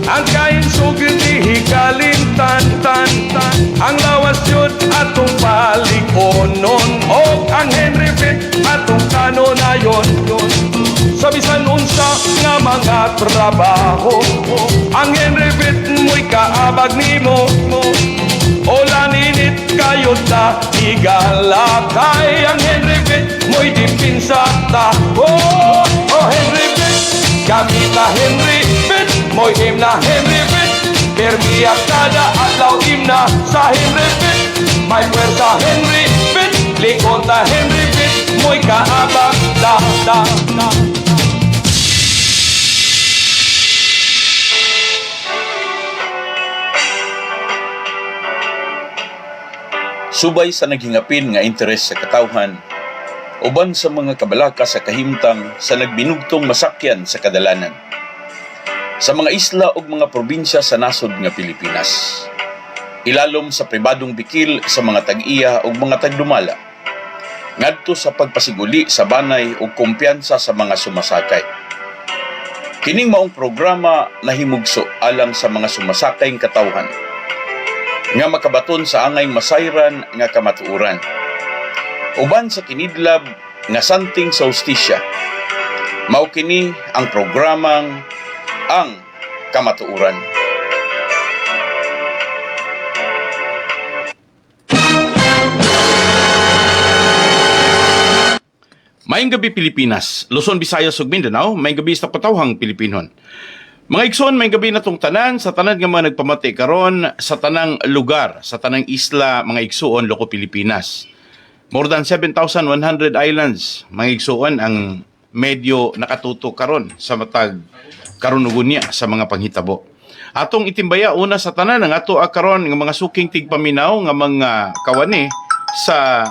ang kain sugid hikalimtan ang lawas yun atong palikonon o ang Henry V atong kanonayon sa bisan unsa nga mga trabaho ang Henry V mo'y kaabag nimo o laninit kayo ta igalakay ang Henry V mo'y dipinsa ta Henry V gamit na Henry V mo'y himna Henry V permiya kada adlaw himna sa Henry V may pwersa Henry V likod na Henry V mo'y kaabag da Subay sa naghingapin nga interes sa katawhan, uban sa mga kabalaka sa kahimtang sa nagbinugtong masakyan sa kadalanan. Sa mga isla ug mga probinsya sa nasod nga Pilipinas. Ilalom sa pribadong bikil sa mga tag-iya ug mga tagdumala. Ngadto sa pagpasiguli sa banay ug kumpiyansa sa mga sumasakay. Kining maong programa nahimugso alang sa mga sumasakayng katawhan nga makabaton sa angay masayran nga kamatuoran. Uban sa kinidlab nga santing sa hustisya, mao kini ang programang Ang Kamatuoran. Maayong gabi Pilipinas, Luzon, Visayas ug Mindanao, maayong gabi sa katawhang Pilipinon. Mga igsoon, may gabi na tong tanan, sa tanan nga mga nagpamati karon sa tanang lugar, sa tanang isla, mga igsoon, loko Pilipinas. More than 7,100 islands, mga igsoon, ang medyo nakatuto karon sa matag karunugunya sa mga panghitabo. Atong itimbaya una sa tanan, ang ato karon ng mga suking tigpaminaw, nga mga kawani sa,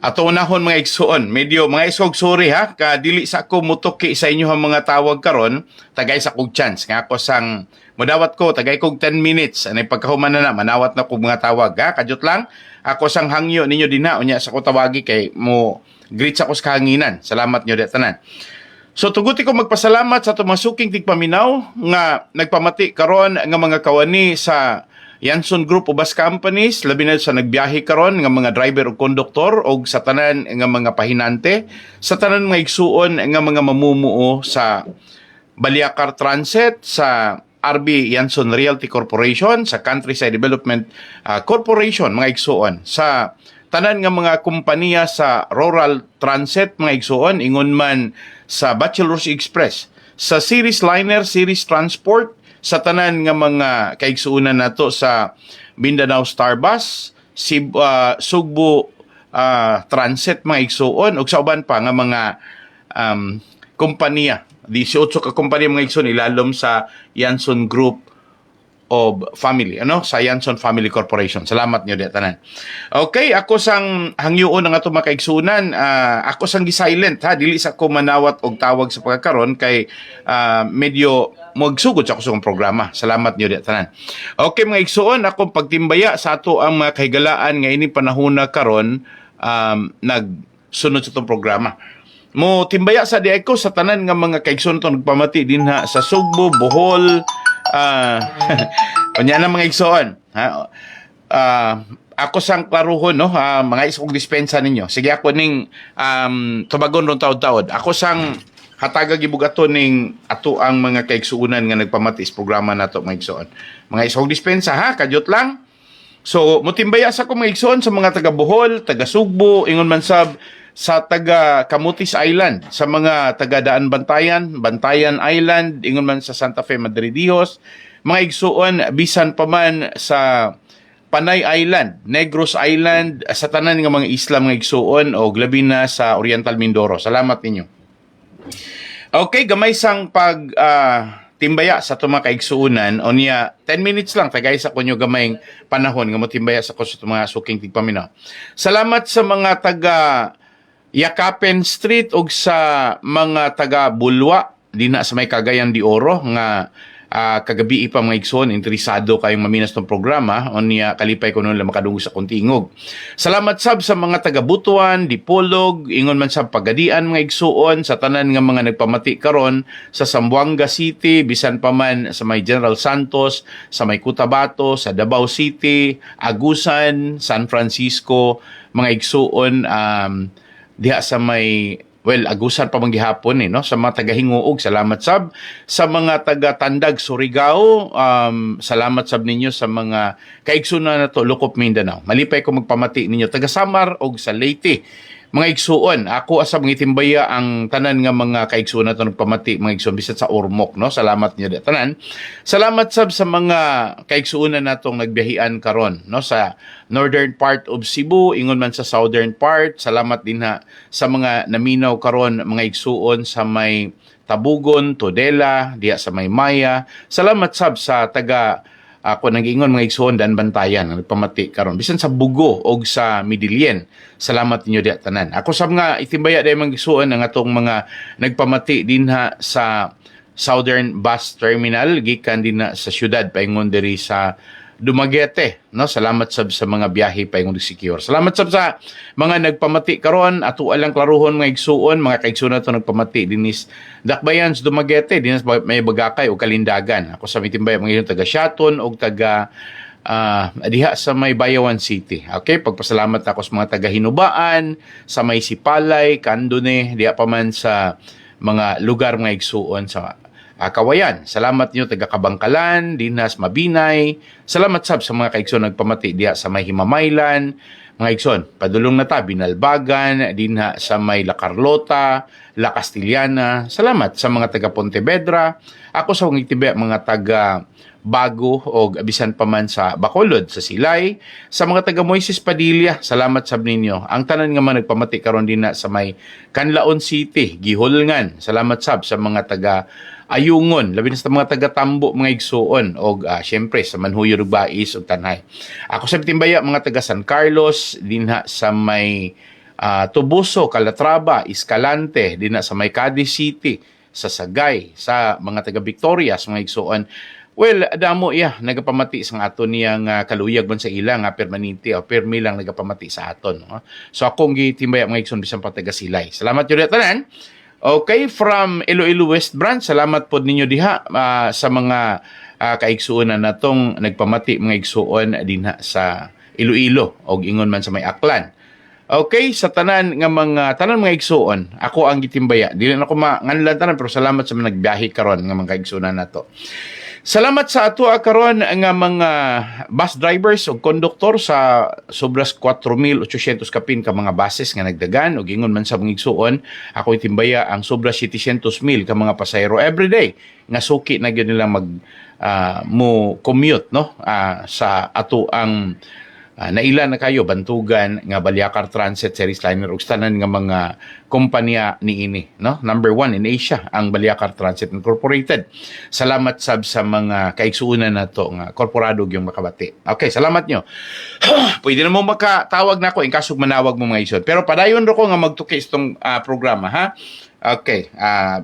ato unahon mga igsoon, medyo mga isog sorry ha, kadili sa ako mutuki sa inyo ang mga tawag karon, tagay sa kog chance, nga ako sang madawat ko, tagay kog 10 minutes, anay pagkahuman na manawat na kog mga tawag ha, kadyot lang, ako sang hangyo ninyo din na, unya sa ko tawagi kay mo greet sa ko sa kahanginan, salamat nyo tanan. So tuguti ko magpasalamat sa tumasuking tigpaminaw, nga nagpamati karon nga mga kawani sa Yanson Group of Bus Companies, labi na sa nagbiyahe karon nga mga driver o konduktor o sa tanan nga mga pahinante, sa tanan mga igsuon nga mga mamumuo sa Baliakar Transit, sa RB Yanson Realty Corporation, sa Countryside Development Corporation, mga igsuon, sa tanan nga mga kumpanya sa Rural Transit, mga igsuon, ingon man sa Bachelor's Express, sa Series Liner, Series Transport, sa tanan nga mga kaigsuunan nato sa Mindanao Star Bus, Sugbo Transit, mga igsuon, ug sa uban pa nga mga kompanya, 18 ka kompanya mga igsuon ilalom sa Yanson Group of Family, sa Yanson Family Corporation. Salamat niyo di tanan. Okay, ako sang hangyoon nga ato makaigsunan, ako sang gi-silent ha, dili sa ko manawat og tawag sa pagkakaron kay medyo magsugod sa kusong programa. Salamat niyo di tanan. Okay mga igsuon, akong pagtimbaya sa ato ang mga kahigalaan nga ini panahona karon nagsunod sa itong programa. Mo timbaya sa di ko sa tanan nga mga kaigsuon to nagpamati din ha sa Sugbo, Bohol, kanya na mga igsoon ha, ako sang klaruhon mga isog dispensa ninyo, sige ako ning tubagon ron taod-taod, ako sang hatagag ibugaton ning ato ang mga kaigsuunan nga nagpamatis programa nato mga igsoon, mga isog dispensa ha, kadyot lang. So mutimbaya sa ko mga igsoon sa mga taga Bohol, taga Sugbo, ingon man sab sa taga Camotes Island, sa mga taga Daan Bantayan Island, ingon man sa Santa Fe Madridijos, mga igsuon bisan pa man sa Panay Island, Negros Island, sa tanan nga mga isla mga igsuon o labi na sa Oriental Mindoro. Salamat ninyo. Okay, gamay sang pag timbaya sa itong mga kaigsuunan, o niya 10 minutes lang tagay sa kunyo gamayng panahon nga mo timbaya sa mga suking tigpaminaw. Salamat sa mga taga Yakapen Street ug sa mga taga Bulwa dina sa may Cagayan de Oro nga kagabi pa mga igsoon, interesado kayong maminas ng programa, o niya kalipay ko nun lang makadungog sa kuntingog. Salamat sab sa mga taga-Butuan, Dipolog, ingon man sa Pagadian mga igsoon, sa tanan nga mga nagpamati karon sa Zamboanga City, bisan pa man sa may General Santos, sa may Cotabato, sa Davao City, Agusan, San Francisco, mga igsoon, diha sa may agusan pa man gihapon no, sa mga taga-Hinguog, salamat sab sa mga taga-Tandag, Surigao, salamat sab ninyo sa mga kaigsunan na to, Lukop, Mindanao. Malipay ko magpamati ninyo taga-Samar og sa Leyte. Mga igsuon, ako asa mga itimbaya ang tanan nga mga kaigsuon na to nagpamati mga igsuon bisan sa Ormoc, no? Salamat niyo tanan. Salamat sab sa mga kaigsuonan natong nagbiyahian karon, no, sa northern part of Cebu, ingon man sa southern part. Salamat din sa mga naminaw karon mga igsuon sa may Tabugon, Tudela, diya sa may Maya. Salamat sab sa taga ako nag-ingon mga igsoon dan Bantayan ang nagpamati karon bisan sa Bugo o sa Midilien. Salamat ninyo diya tanan. Ako sab nga itimbaya day mga igsoon ang atong mga nagpamati dinha sa Southern Bus Terminal gikan din sa syudad paingon diri sa Dumaguete, no? Salamat sab sa mga biyahe paingon secure. Salamat sab sa mga nagpamati karon, ato alang klaruhon mga igsuon, mga kaigsuon nato nagpamati dinis Dakbayans, Dumaguete, dinis may Bagakay o Kalindagan. Ako sa mitimbay mga taga Shaton o taga diha sa may Bayawan City. Okay, pagpasalamat ako sa mga taga Hinubaan, sa may Sipalay, Candone, diha pa man sa mga lugar mga igsuon sa Kawayan. Salamat niyo taga Kabangkalan, Dinas, Mabinay. Salamat sab sa mga kaigsoon nagpamati diha sa may Himamaylan. Mga igsoon, padulong na ta Binalbagan, dinha sa may La Carlota, La Castillana. Salamat sa mga taga Pontevedra. Ako sa mga taga Bago o abisan pa man sa Bacolod, sa Silay, sa mga taga Moises Padilla, salamat sab ninyo. Ang tanan nga man nagpamati karon din sa may Canlaon City, Gihulngan. Salamat sab sa mga taga Ayungon, labi na sa mga taga Tambo mga igsuon o syempre sa Manhuyo ug Bais ug Tanay. Ako sa timbaya mga taga San Carlos dinha sa may Tubuso, Calatrava, Escalante, dinha sa may Cadiz City, sa Sagay, sa mga taga Victoria, sa mga igsuon. Well, damo nagapamati sa aton niyang kaluyag man sa ilang permanente o permi lang nagapamati sa aton. No? So akong gitimbaya mga igsoon bisan pa taga Silay. Salamat jud tanan. Okay, from Iloilo West Branch, salamat po ninyo diha sa mga kaigsuonan natong nagpamati mga igsuon dinha sa Iloilo o ingon man sa may Aklan. Okay, sa tanan mga igsuon, ako ang gitimbaya. Dili na ako manganlan tanan pero salamat sa mga nagbiyahe karon nga mga kaigsuonan nato. Salamat sa ato karon nga mga bus drivers o konduktor sa sobras 4,800 kapin ka mga buses nga nagdagan o gingon man sa mga igsuon. Ako itimbaya ang sobras 700,000 ka mga pasahero everyday nga suki na gyud nila mo commute no sa ato ang naila na kayo bantugan nga Balyakar Transit Series Liner ug tanan nga mga kompanya niini no. Number 1 in Asia ang Balyakar Transit Incorporated. Salamat sab sa mga kaigsuonan nato nga korporado yung makabati. Okay, salamat nyo. Pwede na mo makatawag na ako in kasog manawag mo mga isod. Pero padayon ro ko nga magtuki itong programa ha. Okay,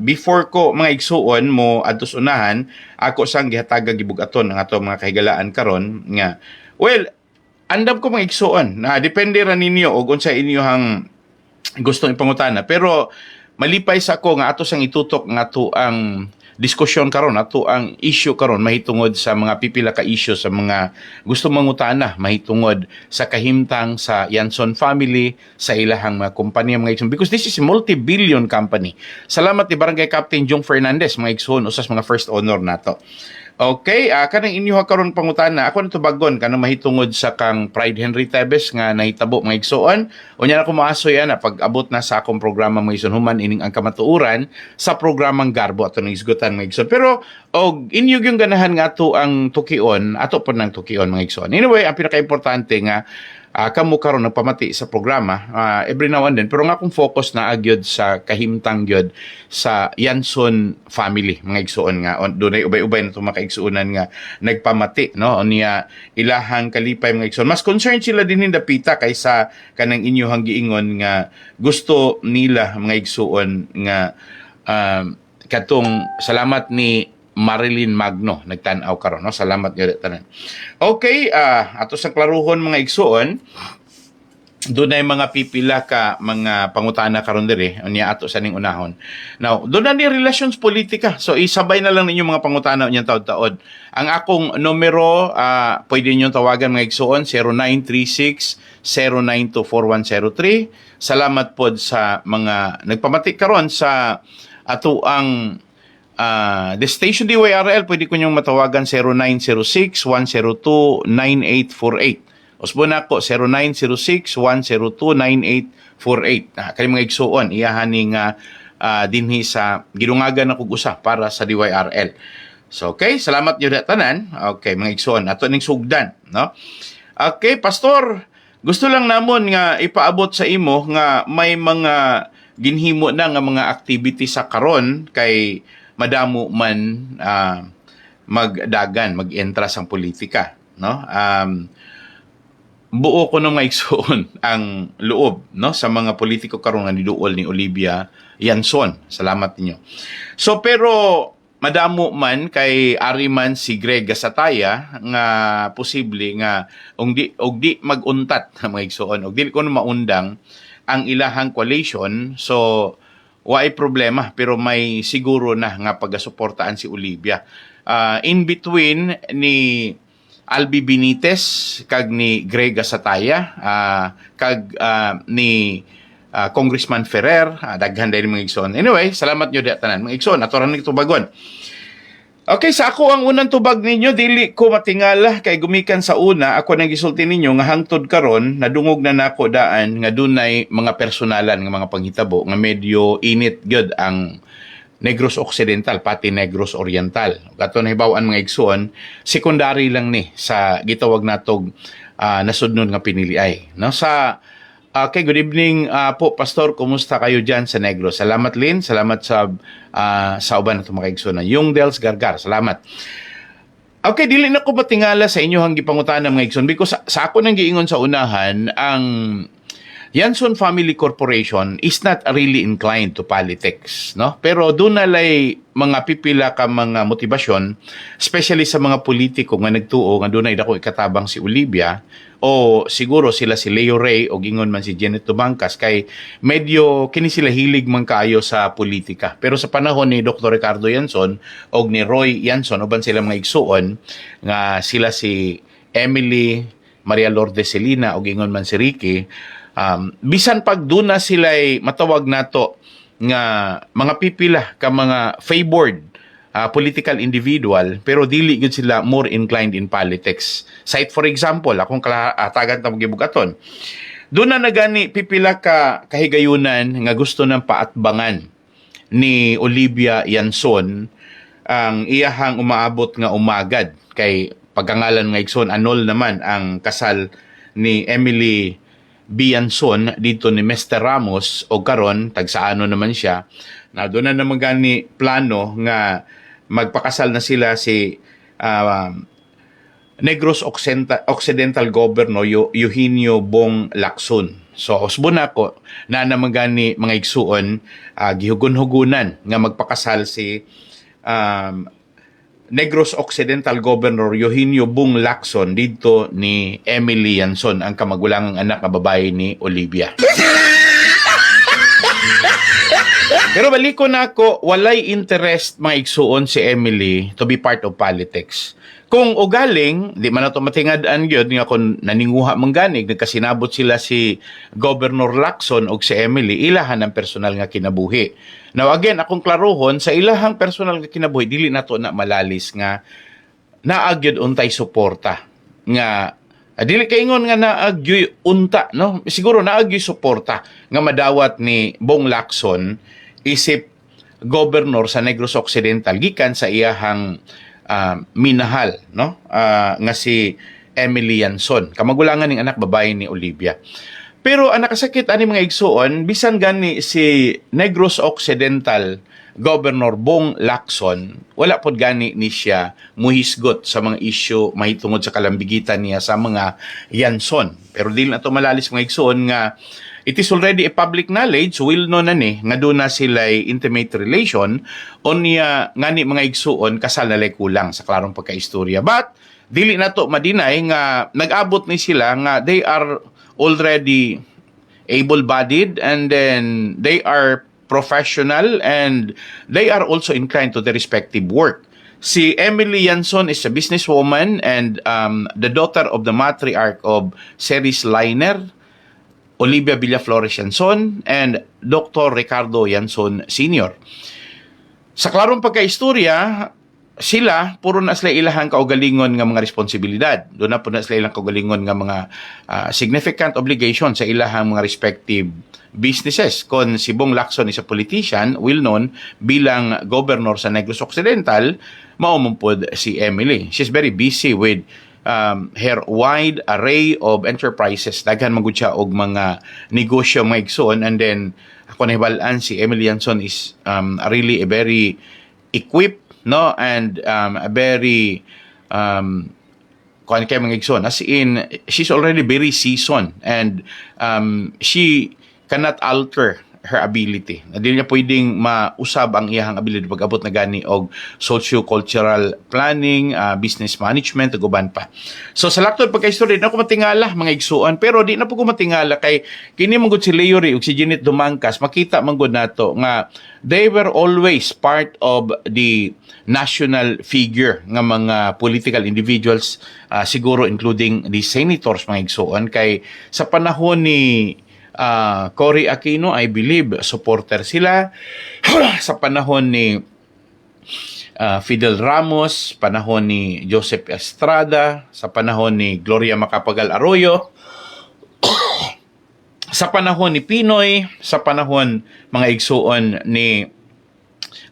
before ko mga igsuon mo adtos unahan, ako sang gihatagan gibugaton ang ato mga kahigalaan karon nga andam ko mga igsuon. Depende ra ninyo o unsa inyohang gustong ipangutana. Pero malipay sa ako nga ato sang itutok nga ato ang diskusyon karon, ato ang issue karon mahitungod sa mga pipila ka issue sa mga gusto mangutana mahitungod sa kahimtang sa Yanson family, sa ilahang mga kompanya mga igsoon. Because this is a multi-billion company. Salamat ni Barangay Captain Jong Fernandez mga igsoon usas mga first honor nato. Okay, kanang inyo karon pangutana, ako na tubagon kanang mahitungod sa kang Pride Henry Tebes nga nahitabo mga igsoon. Unya na ko maasoy ana pag abot na sa akong programa mga igsoon human ining ang kamatuoran sa programang Garbo ato nang isgutan mga igsoon. Pero og inyo yung ganahan nga ato ang tukion, ato po nang tukion mga igsoon. Anyway, ang pinaka-importante nga kamo karon nagpamati sa programa every now and then pero nga akong focus na agyod sa kahimtang gyud sa Yanson family mga igsuon nga dunay ubay-ubay na mga kaigsuonan nga nagpamati no niya ilahang kalipay mga igsuon. Mas concerned sila din dapita kaysa kanang inyohang giingon nga gusto nila mga igsuon nga katong salamat ni Marilyn Magno nagtan-aw karon, no? Salamat gyud tanan. Okay, ato sa klaruhon mga igsuon, doon ay mga pipila ka mga pangutana karon diri unya ato sa ning unahon. Now, doon na ni relations politika. So isabay na lang ninyo mga pangutana unya taod-taod. Ang akong numero pwede niyo tawagan mga igsuon 0936-092-4103. Salamat pod sa mga nagpamati karon sa ato ang the station DYRL. Pwede ko niyong matawagan 0906-102-9848. Usbo na ko 0906-102-9848. Kani mga igsuon iyahan ni nga dinhi sa gidungagan na kog usa para sa DYRL. So okay, salamat gyud tanan. Okay, mga igsuon ato ning sugdan, no? Okay, pastor, gusto lang namon nga ipaabot sa imo nga may mga ginhimo na nga mga activity sa karon kay madamo man magdagan, mag-entra sang politika, no? Buo ko nung maigsoon ang loob, no, sa mga politiko karon nga niduol ni Olivia Yanson. Salamat ninyo. So pero madamo man kay ari man si Greg Gasataya nga posible nga og di maguntat mga igsoon og dili ko na maundang ang ilahang coalition. So waay problema pero may siguro na nga pagasuportaan si Olivia. In between ni Albi Benitez kag ni Greg Gasataya kag ni Congressman Ferrer, daghan dahil mga igsoon. Anyway, salamat nyo tanan mga igsoon. Ato ran tubagon. Okay, sa ako ang unang tubag ninyo, dili ko matingala kay gumikan sa una, ako nang gisulti ninyo nga hangtod karon nadungog na nako daan nga dunay mga personalan nga mga panghitabo nga medyo init gyud ang Negros Occidental pati Negros Oriental. Kato na hibawaan mga igsoon, secondary lang ni sa gitawag natog nasudnon nga piniliay. No sa okay, good evening po Pastor, kumusta kayo diyan sa Negros? Salamat Lynn, salamat sa uban nato mga igsoon. Yung Dels Gargar, salamat. Okay, dili na ko matingala sa inyo hang gipangutana mga igsoon because sa ako nang giingon sa unahan ang Yanson Family Corporation is not really inclined to politics, no? Pero doon nalay mga pipila ka mga motibasyon, especially sa mga politiko nga nagtuo nga doon ay dako ikatabang si Olivia o siguro sila si Leo Ray o gingon man si Janet Tubangkas kay medyo kini sila hilig man kaayo sa politika. Pero sa panahon ni Dr. Ricardo Yanson o ni Roy Yanson uban sila mga igsuon nga sila si Emily Maria Lourdes Celina o gingon man si Ricky, bisan pag duna sila'y matawag nato nga mga pipila ka mga favored political individual pero dili gud sila more inclined in politics. Cite for example, akong tagan ta magibugaton. Duna na gani pipila ka kahigayunan nga gusto nang paatbangan ni Olivia Yanson ang iyahang umaabot nga umagad kay pagkangalan nga igsoon anol naman ang kasal ni Emily Bianson dito ni Mr. Ramos o karon tagsaano naman siya na doon na naman gani plano nga magpakasal na sila si Negros Occidental Governor Eugenio Bong Lacson. So usbo na ko na naman gani mga igsuon gihugon-hugunan nga magpakasal si Negros Occidental Governor Eugenio Bong Lacson dito ni Emily Yanson, ang kamagulangang anak na babae ni Olivia. Pero baliko na ako, walay interest mga igsuon si Emily to be part of politics. Kung ugaling, di man nato matingad-an gyud nga kung naninguha man ganig nagkasinabot sila si Governor Lacson o si Emily, ilahan ang personal nga kinabuhi. Now again, akong klarohon sa ilahang personal nga kinabuhi dili nato na malalis nga naagyud untay suporta nga dili kaingon nga naagyoy unta, no? Siguro naagyoy suporta nga madawat ni Bong Lacson isip governor sa Negros Occidental gikan sa iyahang minahal, no? Nga si Emily Yanson, kamagulangan ning anak babae ni Olivia. Pero ang nakasakit ani mga igsuon, bisan gani si Negros Occidental Governor Bong Lacson, wala pod gani ni siya muhisgot sa mga isyu mahitungod sa kalambigitan niya sa mga Yanson. Pero dili na to malalis mga igsuon nga it is already a public knowledge, will no na ni, nga doon na sila'y intimate relation, o niya nga ni mga igsuon, kasal na lay kulang sa klarong pagkaistorya. But, dili na to madinay nga nag-abot ni sila nga they are already able-bodied and then they are professional and they are also inclined to their respective work. Si Emily Yanson is a businesswoman and the daughter of the matriarch of Ceres Liner, Olivia Villaflores Yanson, and Dr. Ricardo Yanson Sr. Sa klarong pagkaistorya, sila, puro na sila ilahang kaugalingon nga mga responsibilidad. Doon na po na sila ilang kaugalingon nga mga significant obligation sa ilahang mga respective businesses. Kon si Bong Lacson is a politician, well known bilang governor sa Negros Occidental, maumumpod si Emily. She's very busy with her wide array of enterprises. Daghan magud siya og mga negosyo mga igsoon, and then ako nahibalaan si Emily Yanson is really a very equipped, no, and a very kuan kay mga igsoon, as in she's already very seasoned and she cannot alter her ability. Dili niya pwedeng mausab ang iyahang ability pag-abot na gani og socio-cultural planning, business management, ug uban pa. So sa laktod pagka-istorya, na ko matingala mga igsuon, pero di na po ko matingala kay kini manggod si Leory ug si Jeanette Dumangkas, makita manggod nato nga they were always part of the national figure nga mga political individuals, siguro including the senators mga igsuon, kay sa panahon ni Cory Aquino, I believe, supporter sila. Sa panahon ni Fidel Ramos, panahon ni Joseph Estrada, sa panahon ni Gloria Macapagal Arroyo, sa panahon ni Pinoy, sa panahon mga igsuon ni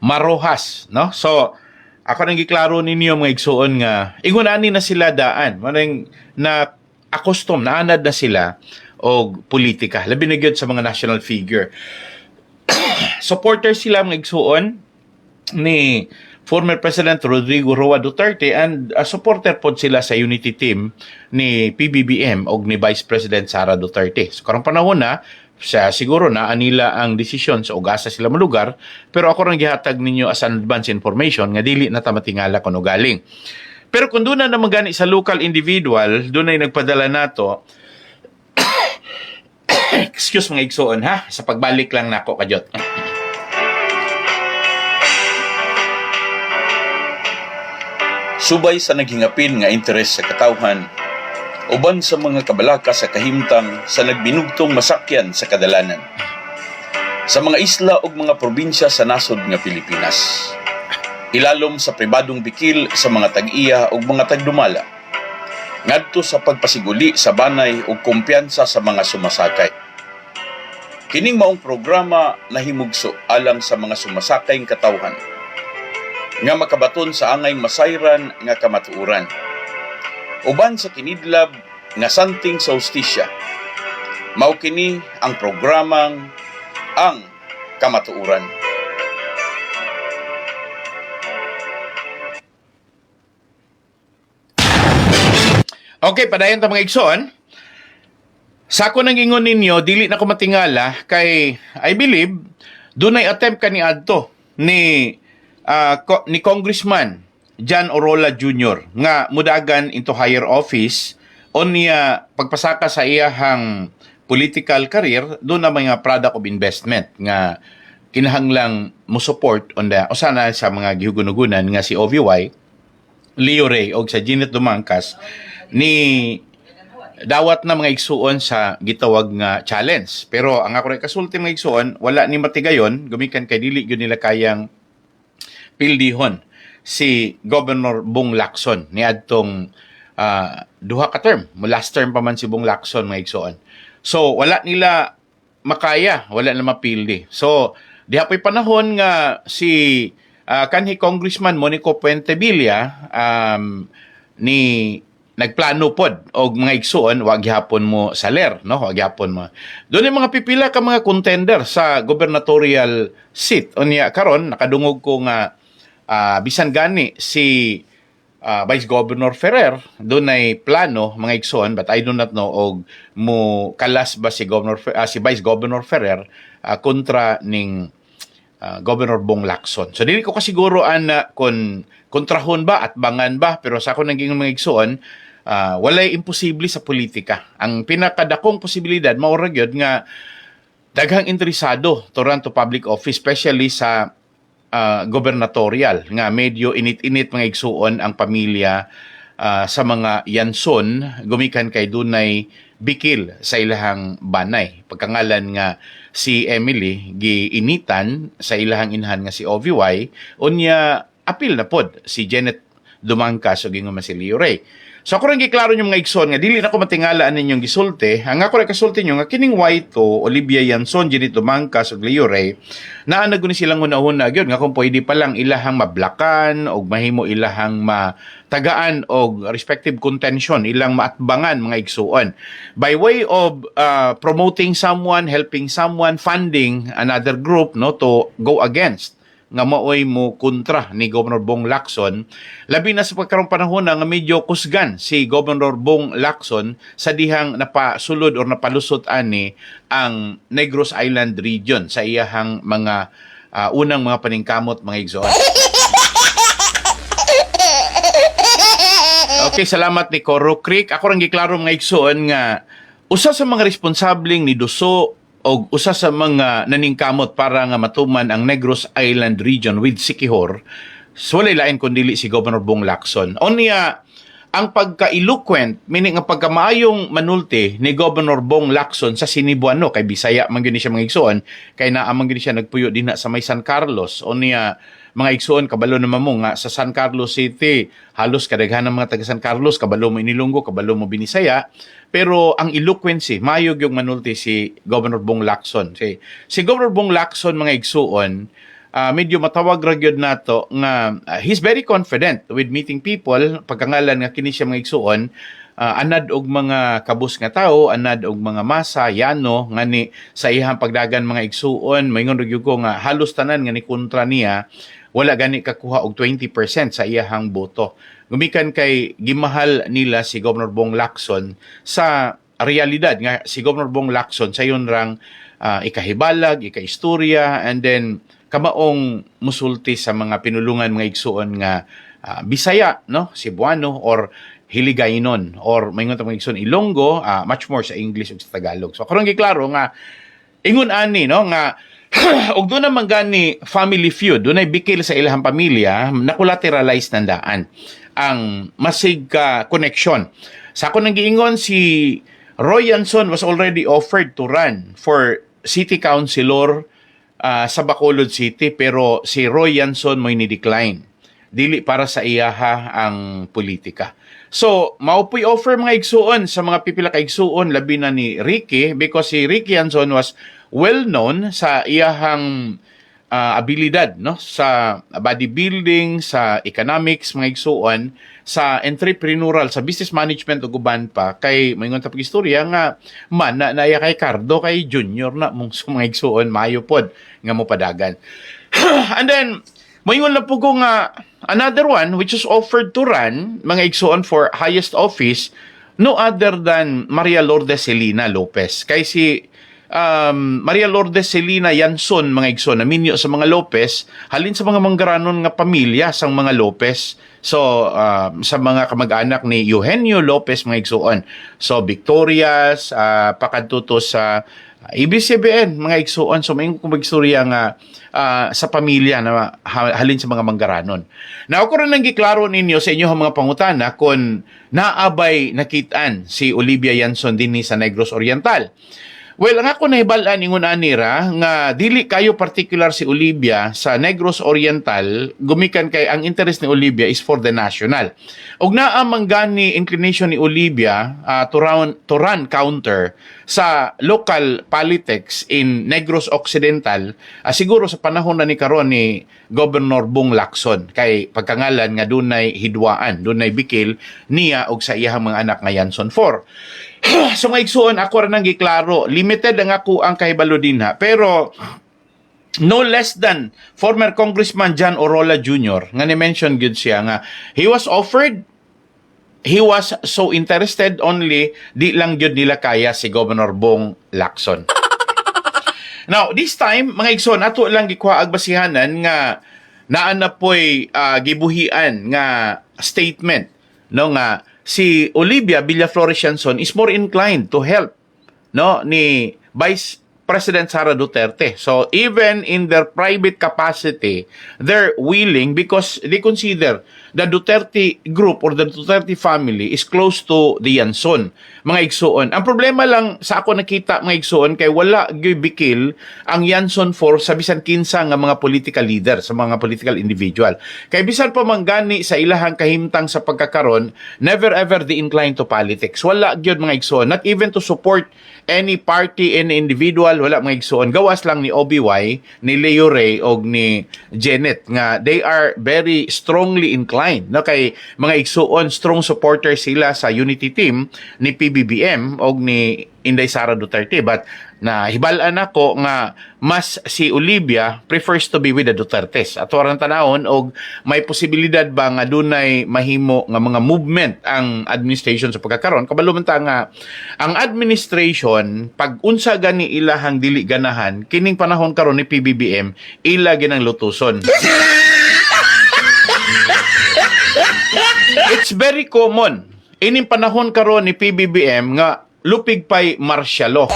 Marojas, no? So, ako nang giklaro ninyo mga igsuon nga ingunani na sila daan, manang na accustomed, naanad na sila o politika, labi na gyud sa mga national figure. Supporters sila mga igsuon ni former President Rodrigo Roa Duterte, and supporter pod sila sa unity team ni PBBM o ni Vice President Sara Duterte. So karong panahon na sa siguro na anila ang desisyon sa ugasa sila malugar, pero ako rang gihatag ninyo as an advance information nga dili na ta matingala kuno galing. Pero kung doon na naman gani sa local individual, doon ay nagpadala nato excuse mga igsoon ha, sa pagbalik lang nako kajot. Subay sa naghingapin nga interes sa katawhan, uban sa mga kabalaka sa kahimtang sa nagbinugtong masakyan sa kadalanan, sa mga isla ug mga probinsya sa nasod nga Pilipinas, ilalom sa pribadong bikil sa mga tag-iya ug mga tagdumala, ngadto sa pagpasiguli sa banay ug kumpiyansa sa mga sumasakay. Kining maong programa nahimugso alang sa mga sumasakay katawhan nga makabaton sa angay masayran nga kamatuoran, uban sa kinidlab nga santing sa hustisya. Mao kini ang programang Ang Kamatuoran. Okay, padayon ta mga igsoon. Sa ako nang ingon ninyo, dili na ko matingala kay I believe dunay attempt kani adto ni Congressman John Orola Jr. nga mudagan into higher office on niya pagpasaka sa iyahang political career doon na mga product of investment nga kinahanglang mo support on the sana sa mga gihugunugunan nga si OVY, Leo Ray o sa Jeanette Dumangkas ni dawat na mga igsuon sa gitawag nga challenge. Pero ang ako rin kasulti mga igsuon, wala ni matigayon, gumikan kay dili yun nila kayang pildihon si Governor Bong Lacson ni adtong duha ka term. Last term pa man si Bong Lacson mga igsuon. So wala nila makaya, wala na mapildi. So dihapoy panahon nga si kanhi Congressman Monico Puentevilla ni nagplano pod og mga igsuon wag gyapon mo saler, no, wag gyapon mo doon yung mga pipila ka mga contender sa gubernatorial seat. Unya karon nakadungog ko nga bisan gani si Vice Governor Ferrer doon ay plano mga igsoon, but I do not know og mo kalas ba si si Vice Governor Ferrer kontra ning Governor Bong Lacson. So dili ko kasiguro ana kon kontrahon ba at bangan ba, pero sa ako naging mga igsoon, walay imposible sa politika. Ang pinakadakong posibilidad mao ra gyud nga daghang interesado to public office, especially sa gubernatorial nga medyo init-init mga igsuon ang pamilya sa mga Yanson gumikan kay dunay bikil sa ilahang banay. Pagkangalan nga si Emily giinitan sa ilahang inhan nga si OVY, unya apil na pod si Janet Dumangkas o gingon si Leo Ray. So ako rin giklaro nyo mga igsoon nga dili na ko matingalaan ninyong gisulte. Ang ako rin kasulti nyo nga kining Whito, Olivia Yanson, Janet Dumangkas ug Leo Ray, naanag ni silang una-una gyud nga kung pwede pa lang ilahang mablakan o mahimo ilahang matagaan og respective contention, ilang maatbangan mga igsuon. By way of promoting someone, helping someone, funding another group no to go against nga maoy mo kontra ni Governor Bong Lacson, labi na sa pagkarong panahon nga medyo kusgan si Governor Bong Lacson sa dihang napasulod or napalusot ani ang Negros Island region sa iyahang mga unang mga paningkamot mga igsoon. Okay, salamat ni Coro Creek. Ako rin giklaro mga igsoon nga usa sa mga responsabling ni Duso o usa sa mga naningkamot para nga matuman ang Negros Island region with Siquijor, so walay lain kundili si Governor Bong Lacson. Unya, ang pagka-eloquent, meaning ang pagkamaayong manulti ni Governor Bong Lacson sa Sinibuano, kay Bisaya man gyud siya mga igsoon, kay naamang gyud siya nagpuyo dinha sa may San Carlos. Unya, mga igsoon, kabalo naman mo nga sa San Carlos City, halos kadaghanan mga taga San Carlos, kabalo mo Inilonggo, kabalo mo Binisaya, pero ang eloquency, mayog yung manulti si Governor Bong Lacson. Si Governor Bong Lacson, mga igsoon, medyo matawag ra gyud nato nga he's very confident with meeting people, pagkangalan nga kini siya mga igsoon, anad og mga kabus nga tao, anad og mga masa, yano, ngani sa iyang pagdagan mga igsuon, maingon gyud ko nga halos tanan nga ni kontra niya, wala gani kakuha og 20% sa iyahang boto. Gumikan kay gimahal nila si Governor Bong Lacson sa realidad nga si Governor Bong Lacson sa yun rang ikahibalag, ikaistorya, and then kamaong musulti sa mga pinulungan mga igsuon nga Bisaya, no, Cebuano or Hiligaynon or maingon ta mga igsuon Ilonggo, much more sa English ug sa Tagalog. So karon giklaro nga ingon ani no nga og doon naman gani family feud, doon ay bikil sa ilahang pamilya, nakulateralize nandaan ang masig connection. Sa ako nang giingon, si Roy Yanson was already offered to run for city councilor sa Bacolod City, pero si Roy Yanson mo'y ni-decline. Dili para sa iyaha ang politika. So, maupoy offer mga igsuon sa mga pipila ka igsuon, labi na ni Ricky, because si Ricky Yanson was well-known sa iyahang abilidad, no, sa bodybuilding, sa economics, mga igsuon, sa entrepreneurial, sa business management o guban pa, kay mayngon ta pag-istorya nga man na iya kay Cardo kay Junior na mong mga igsuon mayo pod nga mo padagan. And then mayngon na po ko nga another one which is offered to run mga igsuon for highest office, no other than Maria Lourdes Celina Lopez. Kay si Maria Lourdes Celina Yanson, mga igsoon, na minyo sa mga Lopez, halin sa mga manggaranon nga pamilya sang mga Lopez. So, sa mga kamag-anak ni Eugenio Lopez, mga igsoon. So, Victorias, pakadto sa ABS-CBN, mga igsoon. So, may kumagstorya nga sa pamilya na halin sa mga manggaranon. Now, ako rin nang giklaro ninyo sa inyo mga pangutana kung naabay nakitaan si Olivia Yanson din sa Negros Oriental. Well, ang ako nahibalaan ingon anira nga dili kayo particular si Olivia sa Negros Oriental, gumikan kay ang interest ni Olivia is for the national. Og naa man gani inclination ni Olivia to run counter sa local politics in Negros Occidental, siguro sa panahon na ni karon ni Governor Bong Lacson, kay pagkangalan nga dunay hidwaan, dunay bikil niya og sa iyang mga anak nga Yanson 4. So mga igsuon, ako rin ang giklaro, limited ang ako ang kahibalo din ha, pero no less than former Congressman John Orola Jr. nga ni-mention gyud siya nga he was so interested only di lang gyud nila kaya si Governor Bong Lacson. Now, this time, mga igsoon, ato lang gikuha ag basihanan nga naana po'y gibuhian nga statement no nga si Olivia Villaflores-Shanson is more inclined to help no ni Vice President Sara Duterte. So even in their private capacity, they're willing because they consider the Duterte group or the Duterte family is close to the Yanson, mga igsuon. Ang problema lang sa ako nakita, mga igsuon, kay wala gibikil ang Yanson for sa bisan kinsa nga mga political leader, sa mga political individual. Kay bisan pa manggani sa ilahang kahimtang sa pagkakaron, never ever they inclined to politics. Wala gyud mga igsuon, not even to support any party, any individual, wala mga igsuon. Gawas lang ni OBY, ni Leo Ray, o ni Janet, nga they are very strongly inclined. No? Kay mga igsuon, strong supporters sila sa unity team ni PBBM o ni Inday Sara Duterte. But nahibalaan ako nga mas si Olivia prefers to be with the Dutertes. At warang tanahon og may posibilidad ba nga dunay mahimo nga mga movement ang administration sa pagkakaron. Kabalo man ta nga ang administration pag unsa gani ilahang dili ganahan kining panahon karon ni PBBM ila ginang lutuson. It's very common ining panahon karon ni PBBM nga lupig pay martial law.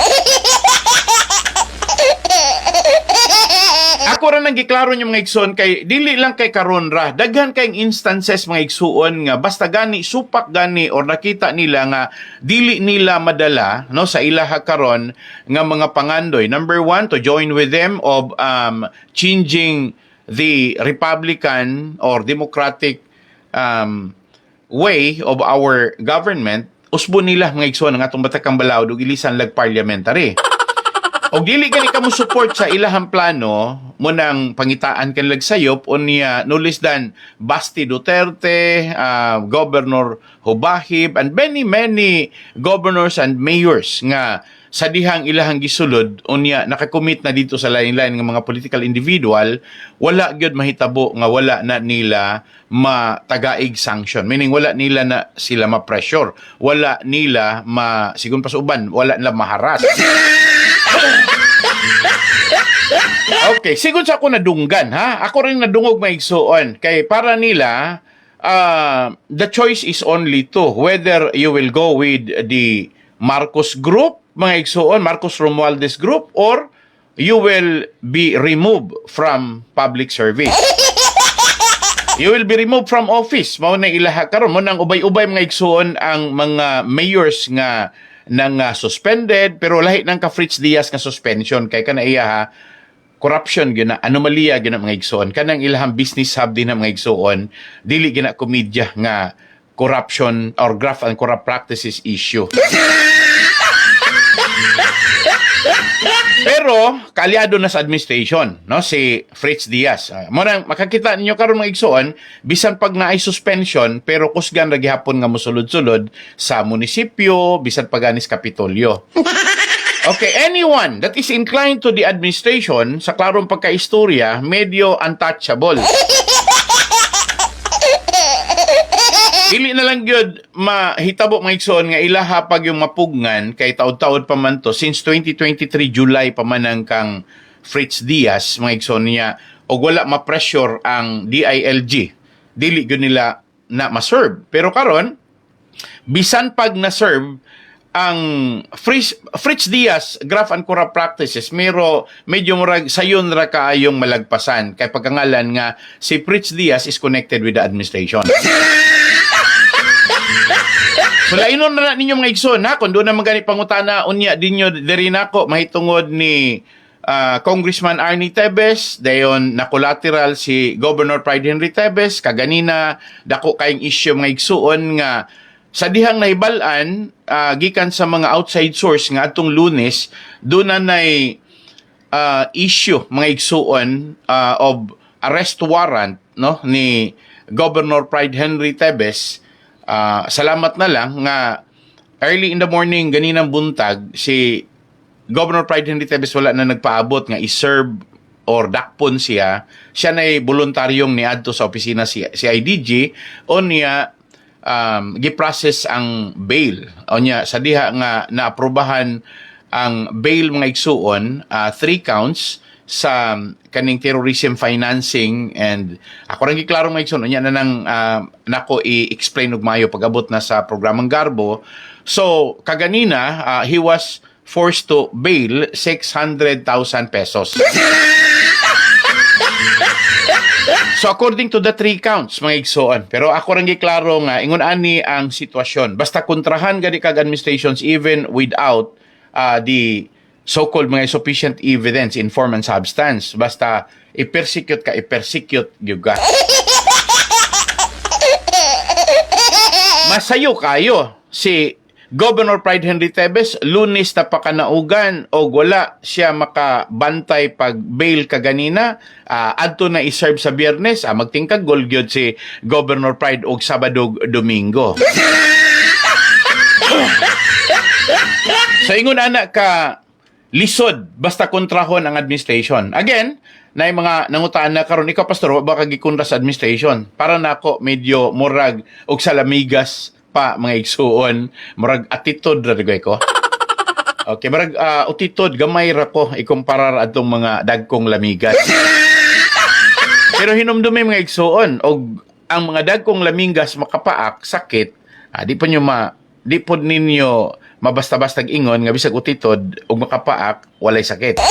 Ako rin nang giklaro niyo mga igsoon kay dili lang kay karon ra daghan kayong instances mga igsuon nga basta gani supak gani or nakita nila nga dili nila madala no sa ilaha karon nga mga pangandoy. Number one, to join with them of changing the Republican or Democratic way of our government. Usbo nila mga igsoon ang atong batakang balaod ug ilisan lag parliamentary. Og dili gani ka mo support sa ilahang plano mo nang pangitaan kan lag sayop o niya no less than Basti Duterte, Governor Hobahib, and many governors and mayors nga sa dihang ilahang gisulod o niya nakakommit na dito sa lain-lain nga mga political individual, wala gyud mahitabo nga wala na nila matagaig sanction. Meaning wala nila na sila ma-pressure, wala nila sigun pa sa uban, wala nila maharas. Okay, sigun sa ako nadunggan, ha? Ako rin nadungog maigsuon. Kay para nila, the choice is only two. Whether you will go with the Marcos group, mga igsuon, Marcos Romualdez group, or you will be removed from public service. You will be removed from office. Mao na ilaha karon mo nang ubay-ubay mga igsuon ang mga mayors nga nang suspended pero lahi nang ka Fritz Diaz nga suspension kay kana iya ha corruption gina anomalya gina mga igsoon kanang ilahang business hub din mga igsoon dili gina komedya nga corruption or graft and corrupt practices issue. Pero kalyado na sa administration no si Fritz Diaz. Mo nang makakita ninyo karon mga igsoon bisan pag naay suspension pero kusgan ra gihapon nga mosulod-sulod sa munisipyo bisan paganis Kapitolyo. Okay, anyone that is inclined to the administration sa klarong pagkaistorya medyo untouchable. Dili na lang gyud mahitabo mga igsoon nga ilaha pag yung mapugngan kay taud-taud pa man to since 2023 July pa man ang kang Fritz Diaz mga igsoon niya og wala ma-pressure ang DILG. Dili gyud nila na ma-serve. Pero karon bisan pag na-serve ang Fritz Diaz graft and corrupt practices medyo murag sayon ra kaayong malagpasan kay pagkangalan nga si Fritz Diaz is connected with the administration. So lainon na ninyo mga igsoon ha kung doon na magani pangutana unya dinyo diri nako mahitungod ni Congressman Arnie Tebes dayon na collateral si Governor Pride Henry Tebes kaganina dako kayong issue mga igsoon nga sa dihang nahibalan gikan sa mga outside source nga atong Lunes doon na nay issue mga igsuon of arrest warrant no ni Governor Pride Henry Tebes. Salamat na lang nga early in the morning ganinang buntag si Governor Pride Henry Tebes wala na nagpaabot nga i-serve or dakpon siya na voluntaryong niadto sa opisina si IDG o niya giprocess ang bail o niya sa diha nga naaprubahan ang bail mga igsuon 3 counts sa kaning terrorism financing, and ako rin giklaro mga igsuon unya na nang nako i-explain og mayo pag-abot na sa programang Garbo. So kaganina he was forced to bail 600,000 pesos. So according to the 3 counts mga igsoon, pero ako rin giklaro nga ingon ani ang sitwasyon, basta kontrahan gani kag administrations even without the so-called mga sufficient evidence in form and substance, basta i-persecute gyud ka. Masayo kayo si Governor Pride Henry Tebes, Lunes na pakanaugan o wala siya makabantay pag bail kaganina, adto na i-serve sa Biyernes, magtingkag gol gyud si Governor Pride og Sabado Domingo. So ingon ana ka lisod basta kontrahon ang administration. Again, na mga nangutaan na karon ikaw pastor baka gikontra sa administration. Para nako medyo murag og salamigas pa mga igsuon, murag attitude ra ko. Okay, murag attitude gamay ra ko ikumparar adtong mga dagkong lamigas. Pero hinumdumi mga igsuon og ang mga dagkong lamigas makapaak sakit, di po ninyo mabasta-bastag ingon nga bisag utitod og makapaak walay sakit.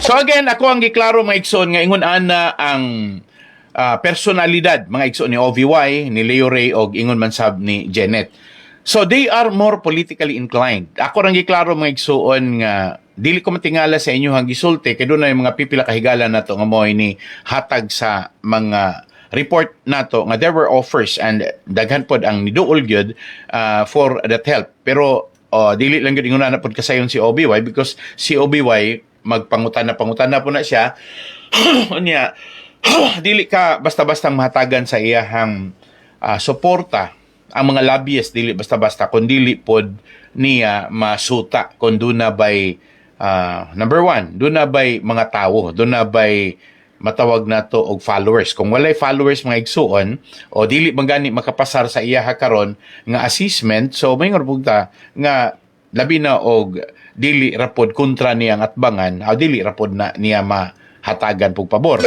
So again, ako ang giklaro mga igsoon nga ingon ana ang personalidad mga igsoon ni OVY, ni Leo Ray og ingon man sab ni Janet. So they are more politically inclined. Ako rang giklaro mga igsoon nga dili ko matingala sa inyo hang gisulti kay dunay mga pipila kahigala nato nga moy ni hatag sa mga report nato nga there were offers and daghan pod ang niduol gyud for that help. Pero dili lang gyud ingon na pod kasayon si OBY because si OBY magpangutan na po na siya. Unya dili ka basta-bastang mahatagan sa iyahang suporta ang mga lobbyist, dili basta-basta kun dili pod niya masuta kun duna bay number 1, duna bay mga tawo, duna bay matawag nato og followers. Kung walay followers mga igsuon o dili man gani makapasar sa iyaha karon nga assessment, so may ngorpugta nga labi na og dili rapod kontra niyang atbangan, o dili rapod na niya mahatagan pug pabor.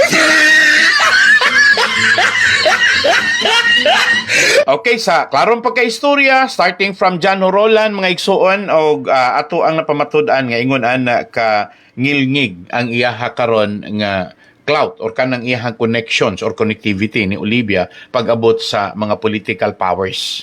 Okay, sa klarong pagkaistorya, starting from John Horolan, mga igsuon, o ato ang napamatud-an nga ingon ana ka ngilngig ang iyaha karon nga clout or kanang iyahang connections or connectivity ni Olivia pag-abot sa mga political powers.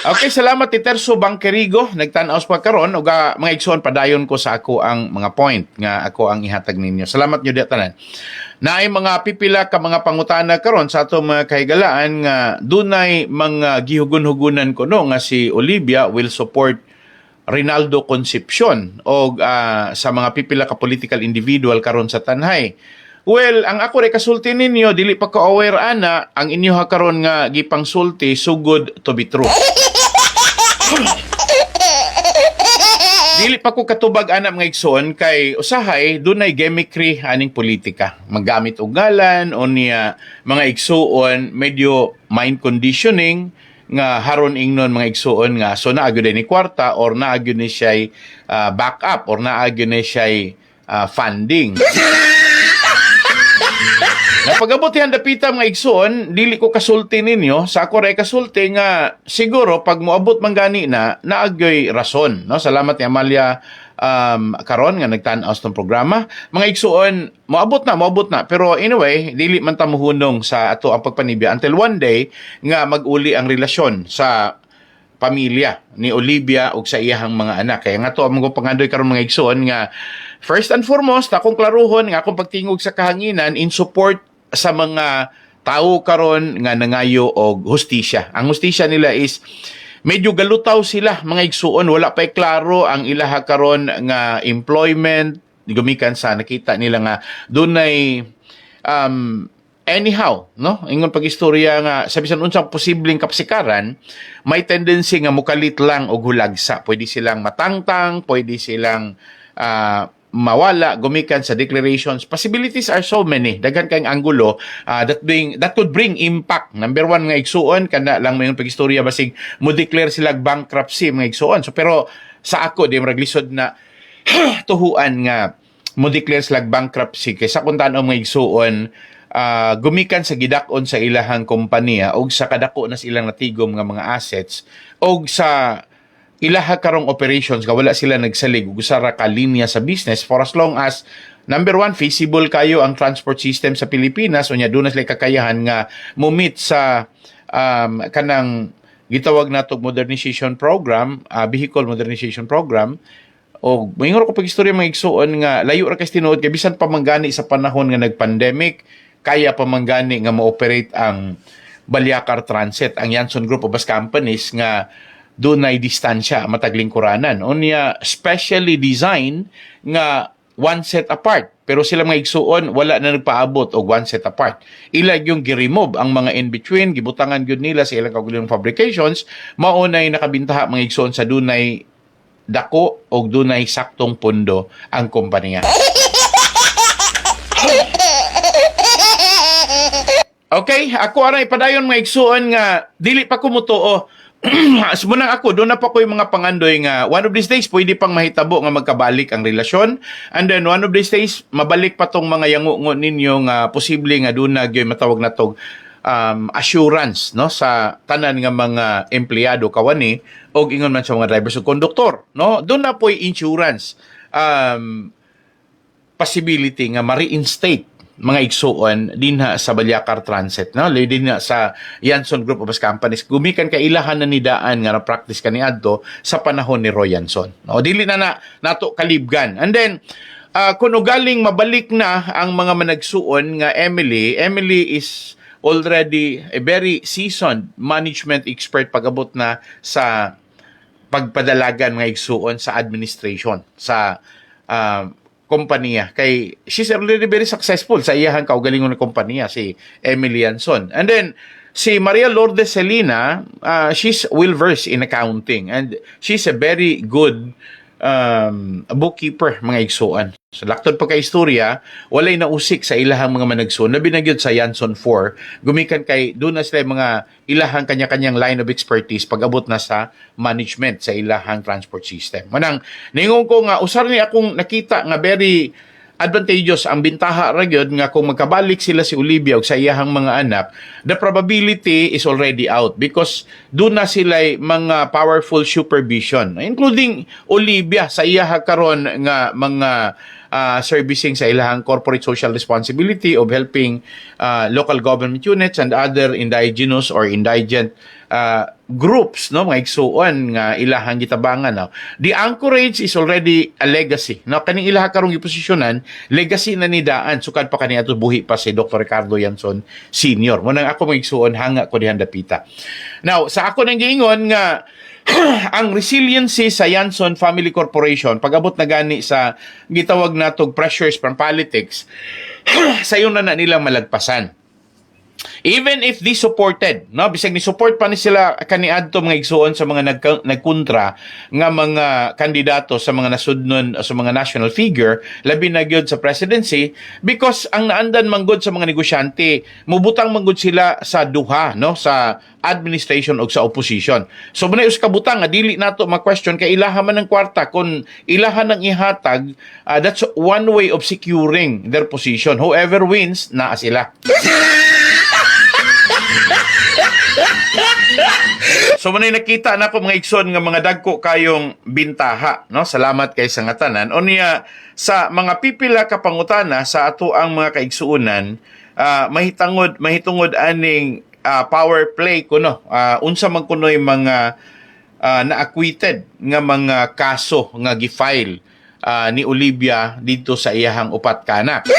Okay, salamat ti Terso Bangkerigo. Nagtan-aos pa karon ug mga igsoon padayon ko sa ako ang mga point nga ako ang ihatag ninyo. Salamat nyo tanan. Naay mga pipila ka mga pangutana karon sa ato mga kahigalaan nga dunay mga gihugon-hugunan ko no nga si Olivia will support Rinaldo Concepcion o sa mga pipila ka political individual karon sa Tanhay. Well, ang ako rin kasulti ninyo, dili pa ka-aware ana, ang inyo ha karon nga gipangsulti, so good to be true. Dili pa ko katubag ana mga igsoon kay usahay dunay gimmickry aning politika. Maggamit og ngalan o niya mga igsoon medyo mind conditioning nga haron ingnon mga igsoon nga so naagyo ni kwarta or naagyo ni siya backup or naagyo ni siya funding. Napag-abot yan dapita mga igsoon, dili ko kasulti ninyo, sa ako ray kasulti nga siguro pag moabot man gani na naagyoy rason, no? Salamat ni Amalia karon nga nagtan-aw sa programa. Mga igsoon, moabot na, pero anyway, dili man ta mohunong sa ato ang pagpanibya until one day nga mag-uli ang relasyon sa pamilya ni Olivia ug sa iyahang mga anak. Kaya nga to ang mga pangandoy karon mga igsoon nga first and foremost, akong klaruhon nga akong pagtingog sa kahanginan in support sa mga tao karon nga nangayo og hustisya. Ang hustisya nila is medyo galutaw sila mga igsuon, wala pa klaro ang ilaha karon nga employment gumikan sa nakita nila nga dunay anyhow, no? Ingon pag-istorya nga sa bisan unsang posibleng kapsikaran, may tendency nga mukalit lang og hulagsa. Pwede silang matangtang, pwede silang mawala gumikan sa declarations. Possibilities are so many. Daghan kayong anggulo that could bring impact. Number one nga igsuon kana lang mayon pag-istorya basig mo declare sila bankruptcy mga igsuon. So pero sa ako di maglisod na tuhuan nga mo declare sila bankruptcy kaysa kung tanon mga igsuon gumikan sa gidakon sa ilahang kompanya o sa kadako na silang natigom nga mga assets o sa ilaha karong operations nga wala sila nagsalig ug usara ka linya sa business for as long as number one, feasible kayo ang transport system sa Pilipinas unya doon na sila kakayahan nga mo-meet sa kanang gitawag natog modernization program, vehicle modernization program. O mayroon ko pag-istorya mga igsuon nga layo ra kay tinuod kay bisan pa manggani sa panahon nga nag-pandemic, kaya pa manggani nga mo-operate ang Balyakar Transit, ang Yanson Group of Bus Companies nga doon ay distansya mataglingkuranan. Unya specially designed nga one set apart. Pero sila mga igsuon wala na nagpaabot og one set apart. Ilag yung gi-remove ang mga in-between, gibutangan gyud nila sa ilang kagulong fabrications, maunay nakabintaha mga igsuon sa dunay dako og dunay saktong pundo ang kompanya. Okay, ako aray padayon mga igsuon nga dili pa ko mutuo. Sumunang ako, doon na pa ko yung mga pangandoy nga one of these days pwede pang mahitabo nga magkabalik ang relasyon, and then one of these days mabalik pa tong mga yangungo ninyo nga posible nga doon na gyud matawag na tog assurance no sa tanan nga mga empleyado kawani og ingon man sa mga drivers ug konduktor no, doon na po'y insurance possibility nga ma-reinstate mga igsuon dinha sa Balyakar Transit no, dinha sa Yanson Group of Bus Companies gumikan kay ilahan na nidaan nga na practice kaniadto sa panahon ni Roy Yanson no, dili na nato kalibgan. And then kung galing mabalik na ang mga managsuon nga Emily is already a very seasoned management expert pag-abot na sa pagpadalagan mga igsuon sa administration sa kompanya kay she's already very successful sa iyahang kaugalingon na kompanya si Emily Yanson. And then si Maria Lourdes Celina, she's well versed in accounting and she's a very good bookkeeper mga igsuon. So laktod pa kay istorya, walay nausik sa ilahang mga managsuon na binagyod sa Yanson 4. Gumikan kay doon na sila mga ilahang kanya-kanyang line of expertise pag-abot na sa management sa ilahang transport system. Manang ningon ko nga usar ni akong nakita nga very advantageous ang bintaha ra gyud nga kung magkabalik sila si Olivia ug sa iyahang mga anak, the probability is already out because doon na sila mga powerful supervision including Olivia sa iyaha karon nga mga servicing sa ilahang corporate social responsibility of helping local government units and other indigenous or indigent groups no mga igsuon nga ilahang gitabangan no. The anchorage is already a legacy no, kaning ilaha karong giposisyonan legacy na ni daan sukad pa kaniadto buhi pa si Dr. Ricardo Yanson Sr. Mo nang ako mga igsuon hanga ko dihan dapita. Now sa ako nang giingon nga ang resiliency sa Yanson Family Corporation pag-abot na gani sa gitawag natog pressures from politics sayon na nilang malagpasan. Even if they supported, no, bisag ni support pa ni sila kaniadto mga igsuon sa mga nagkontra nga mga kandidato sa mga nasudnon sa mga national figure, labi na gyud sa presidency because ang naandan manggod sa mga negosyante, mubutang manggod sila sa duha, no, sa administration o sa opposition. So muna us kabutang nga dili nato ma-question kay ilaha man ng kwarta kun ilaha nang ihatag, that's one way of securing their position. Whoever wins na sila. So manay nakita na ko mga igsoon nga mga dagko kayong bintaha no, salamat kay sa ngatanan unya sa mga pipila ka pangutana sa ato ang mga kaigsuonan mahitungod aning power play kuno unsa man kunoy mga na-acquitted nga mga kaso nga gi-file ni Olivia dito sa iyahang upat ka anak.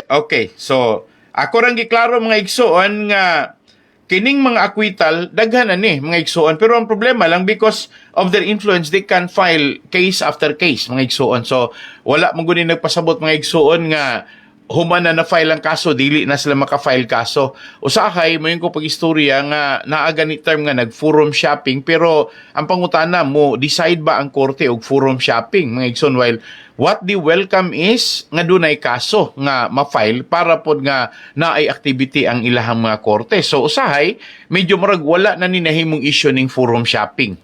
Okay, so ako rang giklaro mga igsuon nga kining mga akwital, daghan na ni, mga igsuon. Pero ang problema lang, because of their influence, they can file case after case, mga igsuon. So, wala mong gunin nagpasabot, mga igsuon, nga human na na-file ang kaso, dili na sila maka-file kaso. Usahay, mayon ko pag-istorya nga naaga ni term nga nag-forum shopping, pero ang pangutana mo, decide ba ang korte og forum shopping, mga igsoon, while what the welcome is nga dunay kaso nga ma-file para pod nga naay activity ang ilahang mga korte. So usahay, medyo murag wala na ni nahimong issue ning forum shopping.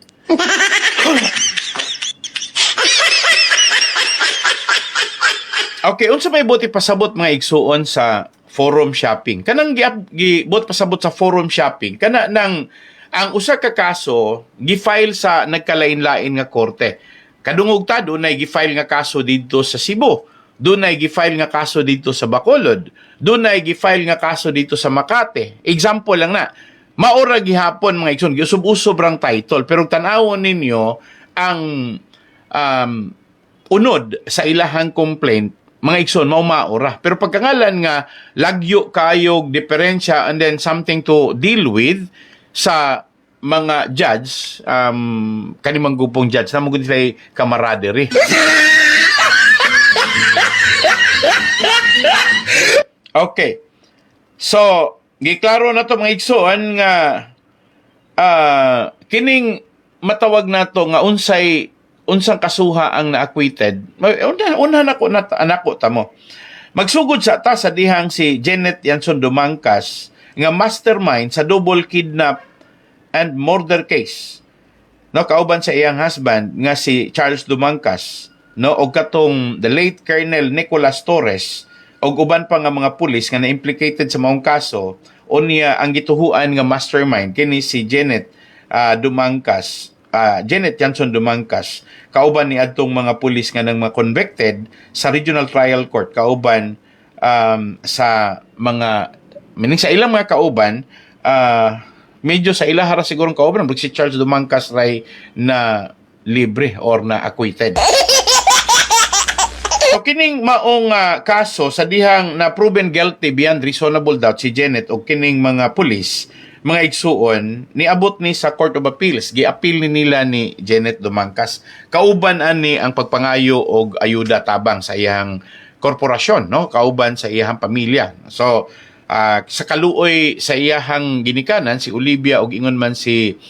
Okay, unsa may buti pasabot mga igsuon sa forum shopping? Kanang gibot pasabot sa forum shopping, kana nang ang usa ka kaso gi-file sa nagkalain-lain nga korte. Kadungog ta dunay gi-file nga kaso dito sa Cebu, dunay gi-file nga kaso dito sa Bacolod, dunay gi-file nga kaso dito sa Makati. Example lang na. Maura gihapon mga igsoon, giusub-usub rang title, pero tan-awon ninyo ang unod sa ilahang complaint, mga igsoon, maura. Pero pagkangalan nga, lagyo kayog, diferensya, and then something to deal with sa mga judge, kanimang gupong judge, na magod sila camaraderie. Okay. So, giklaro na to mga igsoon nga kining matawag na to nga unsang kasuha ang na-acquitted. Una anak ko tamo. Magsugod sa ta sa dihang si Janet Yanson Dumangkas nga mastermind sa double kidnap and murder case. No, kauban sa iyang husband nga si Charles Dumangkas, no, og katong the late Colonel Nicolas Torres og uban pa nga mga pulis nga na-implicated sa maong kaso, unya ang gituhuan nga mastermind kini si Janet Janet Yanson Dumangkas, kauban ni adtong mga pulis nga nang mga convicted sa Regional Trial Court, kauban sa mga meaning sa ilang mga kauban, medyo sa ilahara sigurong kauban si Charles Dumangkas ray na libre or na acquitted. So kining maong kaso sa dihang na proven guilty beyond reasonable doubt si Janet o kining mga pulis, mga igsuon, niabot ni sa Court of Appeals, gi-appeal ni nila ni Janet Dumangkas. Kauban ani ang pagpangayo og ayuda tabang sa iyang korporasyon, no? Kauban sa iyang pamilya. So, sa kaluoy sa iyang ginikanan, si Olivia og ingon man si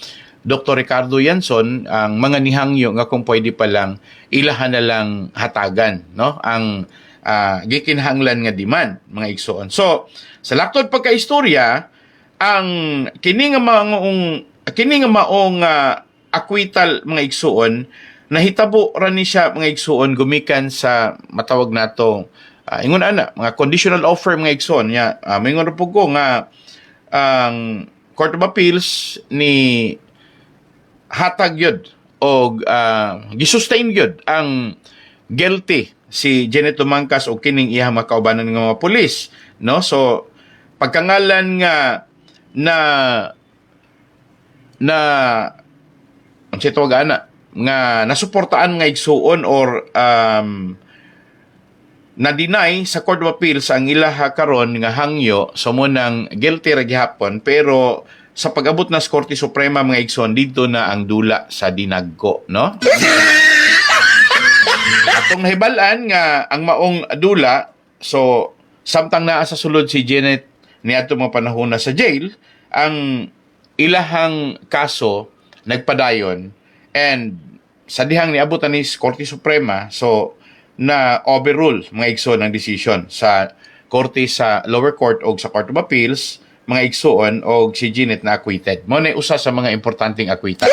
Dr. Ricardo Yanson, ang mga nihangyo nga kung pwede pa lang, ilahan na lang hatagan, no? Ang gikinahanglan nga demand, mga igsuon. So, sa laktod pagkaistorya, ang kini nga maong acquittal mga igsuon, nahitabo ra ni siya mga igsuon gumikan sa matawag nato ingon ana mga conditional offer mga igsuon nya. Mingon ra pud ko nga ang Court of Appeals ni hatag yun o gisustain yun ang guilty si Janet Dumangkas o kining iyang mga kaubanan ng mga pulis, no? So pagkangalan nga na ang sitwag ana nga nasuportaan nga igsuon or na-deny sa Court of Appeals ang ilaha karon nga hangyo so mo nang guilty ra gihapon, pero sa pag-abot na sa Korte Suprema mga igsoon dito na ang dula sa dinagko, no? Atong nahibalan nga ang maong dula, so samtang naa sa sulod si Janet ni ato mga panahon na sa jail, ang ilahang kaso nagpadayon, and sa dihang niabutan ni Korte Suprema, so na overrule mga igsoon ang decision sa korte sa lower court o sa Court of Appeals, mga igsoon o si Janet na acquitted. Mo na usa sa mga importanteng acquittal.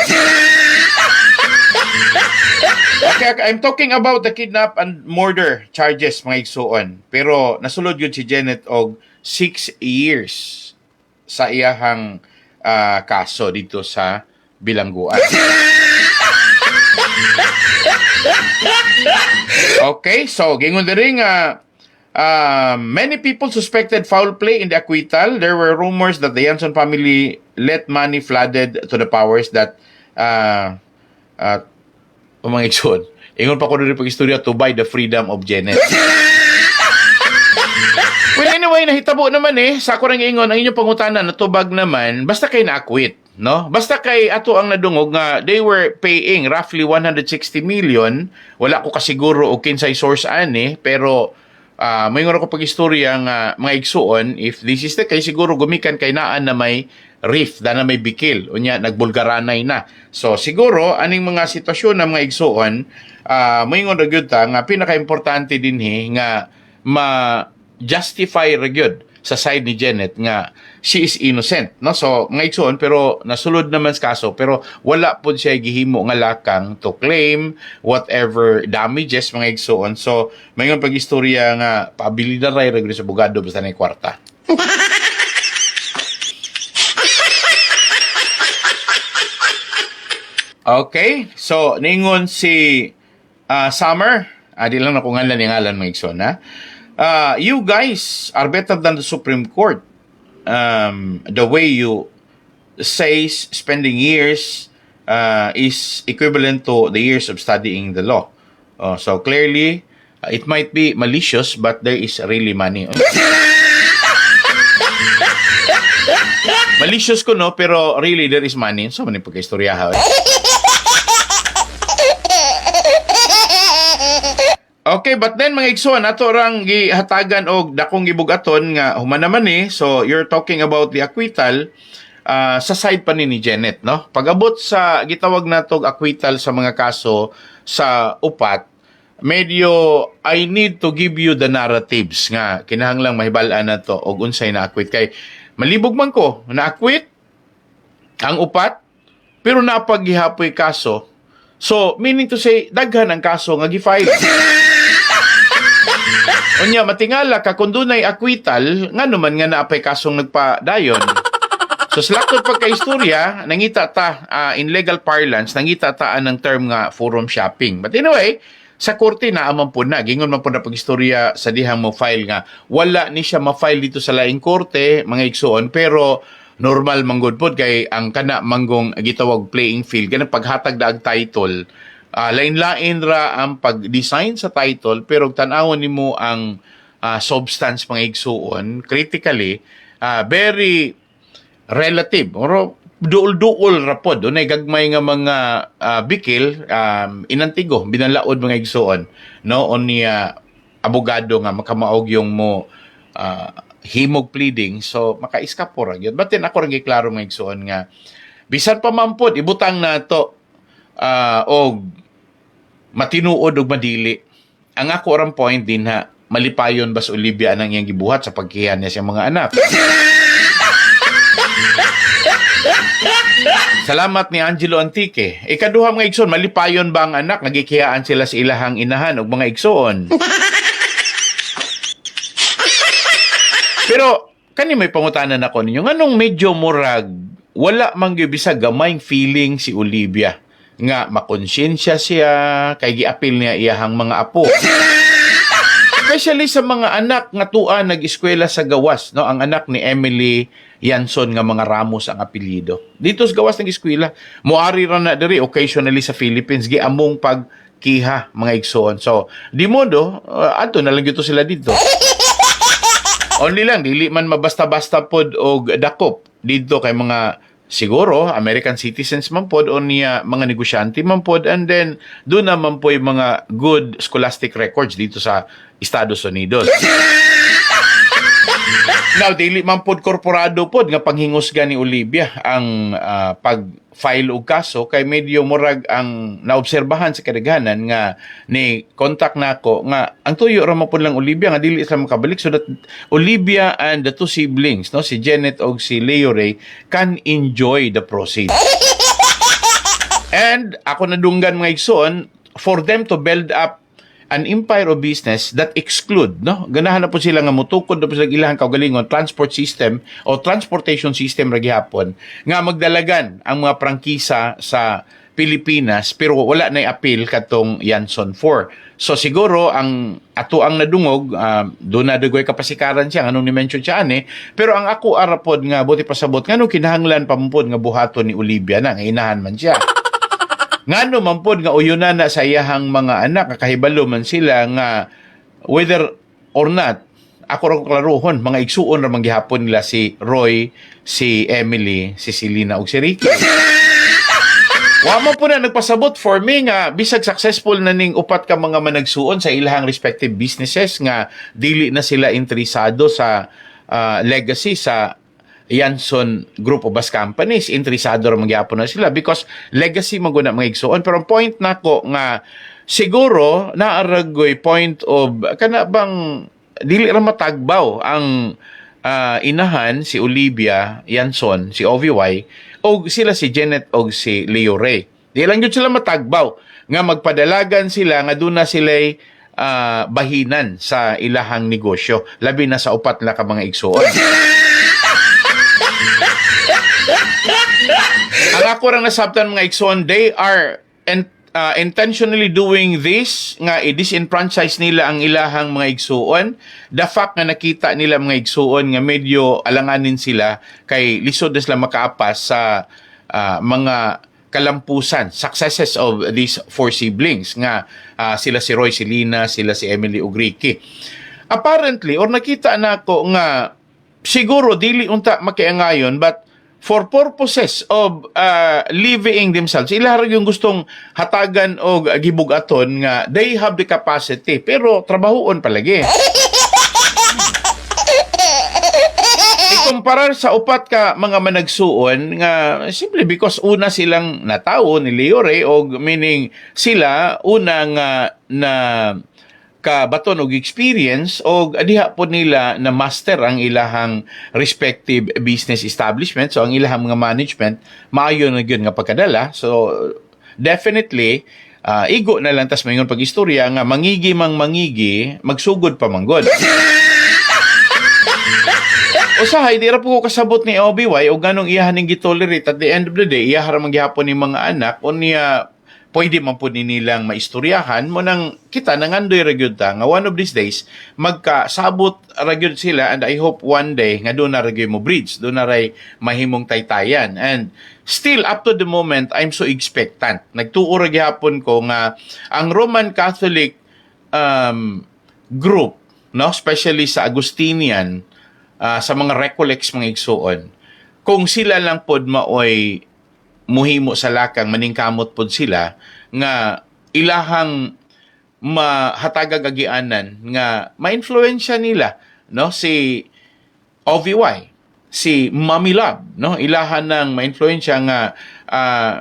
Okay, I'm talking about the kidnap and murder charges mga igsoon. Pero nasulod yun si Janet og 6 years sa iyahang kaso dito sa bilangguan. Okay, so gingon diri nga many people suspected foul play in the acquittal. There were rumors that the Yanson family let money flooded to the powers that mga igsoon. Ingon pa ko diri pag istorya to buy the freedom of Janet. Well, anyway, nahitabo naman sa ako ring ingon, ang inyong pangutanan, natubag naman, basta kay na-acquit, no? Basta kay ato ang nadungog nga, they were paying roughly 160 million, wala ko kasiguro o kinsay source pero may ngoro ko pag-istorya nga mga igsuon, if this is the case, siguro gumikan kay naan na may reef, na may bikil, o niya, nagbulgaranay na. So, siguro, aning mga sitwasyon ng mga igsuon, may ngoro gyud ta nga pinaka-importante din nga ma-justify ragyod sa side ni Janet nga she is innocent, no? So mga igsoon, pero nasulod naman sa kaso, pero wala po siya gihimo nga lakang to claim whatever damages mga igsoon. So mayon pag-istorya nga paabilidad ray regre sa abogado basta na kwarta. Okay, so ningon si Summer, di lang na kung ngalan yung ngalan mga igsoon, ha? You guys are better than the Supreme Court. The way you say spending years is equivalent to the years of studying the law. So clearly, it might be malicious, but there is really money. Malicious ko, no? Pero really, there is money. So, mani pagka-istoryahan. Okay, but then mga igsoon, ato rang gihatagan og dakong gibugaton nga human naman So you're talking about the acquittal sa side pa ni Janet, no? Pag-abot sa gitawag natog acquittal sa mga kaso sa upat, medyo I need to give you the narratives nga kinahanglang mahibal-an nato og unsay na-acquit kay malibog man ko na-acquit ang upat pero napaggihapoy kaso. So meaning to say daghan ang kaso nga gi-file. Unya matingala ka kung dunay acquittal nga naman nga naapay kasong nagpadayon. So slaktot pagka-istorya nangita ta in legal parlance nangita ta ng term nga forum shopping. But anyway, sa korte na amang po na gingon man po na pag-istorya sa dihang mo file nga wala ni siya ma-file dito sa laing korte mga igsoon pero normal manggod pod kay ang kana manggong gitawag playing field kana paghatag daag title. Lain-lain ra ang pag-design sa title pero tan-awon nimo ang substance mga igsuon critically very relative or duol-duol ra pod unay gagmay nga mga bikil inantigo binalaod mga igsuon no on niya abogado nga makamaog yung mo himog pleading so maka-escapo ra gyud but then ako ra giklaro mga igsuon nga bisan pa man pod ibutang nato og matinuod og madili. Ang ako orang point din malipayon ba sa Olivia anang iyang gibuhat sa pagkihan niya sa mga anak. Salamat ni Angelo Antique. Ikaduha mga igsoon, malipayon ba ang anak nagikiyaan sila sa ilahang inahan og mga igsoon? Pero kani may pangutanan ako ninyo nganong medyo murag wala man gyud bisag gamayng feeling si Olivia nga makonsensya siya kay giapil niya iyahang mga apo. Especially sa mga anak nga tuwa nag-eskwela sa gawas, no? Ang anak ni Emily Yanson nga mga Ramos ang apelyido. Dito sa gawas nag-eskwela, moari ra na diri occasionally sa Philippines giamong pagkiha mga igsoon. So, di modo adto na lang gito sila dito. Only lang dili man mabasta-basta pod og dakop dito kay mga siguro, American citizens man pod o niya mga negosyante man pod and then doon naman po yung mga good scholastic records dito sa Estados Unidos. Now, dili man pod korporado pod nga panghingusga ni Olivia ang pag-file og kaso kay medyo murag ang naobserbahan sa kadaghanan nga ni contact nako nga ang tuyo ra man pod lang Olivia nga dili sila makabalik so that Olivia and the two siblings no si Janet og si Leo Ray can enjoy the proceeds. And ako nadunggan mga igsoon for them to build up an empire of business that exclude, no? Ganahan na po sila nga mutukod na po sila ilahang kaugalingon, transport system o transportation system ra gihapon nga magdalagan ang mga prangkisa sa Pilipinas pero wala na appeal katong Yanson 4. So siguro ang ato ang nadungog doon na dagoy kapasikaran siya anong ni-mention siya pero ang ako arapod nga buti pasabot nganong kinahanglan pampod nga buhaton ni Olivia na nga inahan man siya. Ngano man pod nga uyunan na sa iyahang mga anak kahibalo man sila nga whether or not ako ra klaruhon mga igsuon ra manggihapon nila si Roy, si Emily, si Selena ug si Ricky. Wa mo po na nagpasabot for me nga bisag successful na ning upat ka mga managsuon sa ilahang respective businesses nga dili na sila interesado sa legacy sa Yanson Group of Bus Companies. Interesado ra magyapon na sila because legacy maguna mga igsuon. Pero ang point nako nga siguro naaragoy point of kana bang dili ra matagbaw ang inahan si Olivia Yanson, si OVY, o sila si Janet o si Leo Ray. Di lang yun sila matagbaw nga magpadalagan sila nga doon na sila'y bahinan sa ilahang negosyo. Labi na sa upat na ka mga igsuon. Ang ako rang nasabtan mga igsuon, they are intentionally doing this nga i-disenfranchise nila ang ilahang mga igsuon. The fact nga nakita nila mga igsuon nga medyo alanganin sila kay lisod na sila makaapas sa mga kalampusan, successes of these four siblings nga sila si Roy, si Lina, sila si Emily ug Ricky. Apparently, or nakita na ko nga siguro dili unta makiangayon but for purposes of levying themselves, ila yung gustong hatagan o gibugaton nga they have the capacity, pero trabahoon palagi. Ikumparar sa upat ka mga managsuon nga simply because una silang natao ni Leo Ray o meaning sila unang na kabaton og experience o diha po nila na master ang ilahang respective business establishment, so ang ilahang mga management maayo na gyud nga pagkadala. So definitely igo na lang tas mayon pag-istorya nga mangigi magsugod pa manggod. Usahay di ra po ko kasabot ni OBY o ganong iyahan ning gitolerate at the end of the day iyahara man gihapon ni mga anak o niya pwede man po nilang maistoryahan mo nang kita nangandoy ra gyud ta nga one of these days magkasabot ra gyud sila, and I hope one day nga doon na ra gyud mo bridge, doon na ray mahimong taytayan. And still up to the moment I'm so expectant. Nagtuo ra gyapon ko nga ang Roman Catholic group, no, especially sa Agustinian, sa mga recollects mga igsuon, kung sila lang pod maoy muhimo sa lakang maningkamot pod sila nga ilahang mahatagag agianan nga ma-influensya nila, no, si OVY, si Mommy Love, no, ilahan ng ma-influensya nga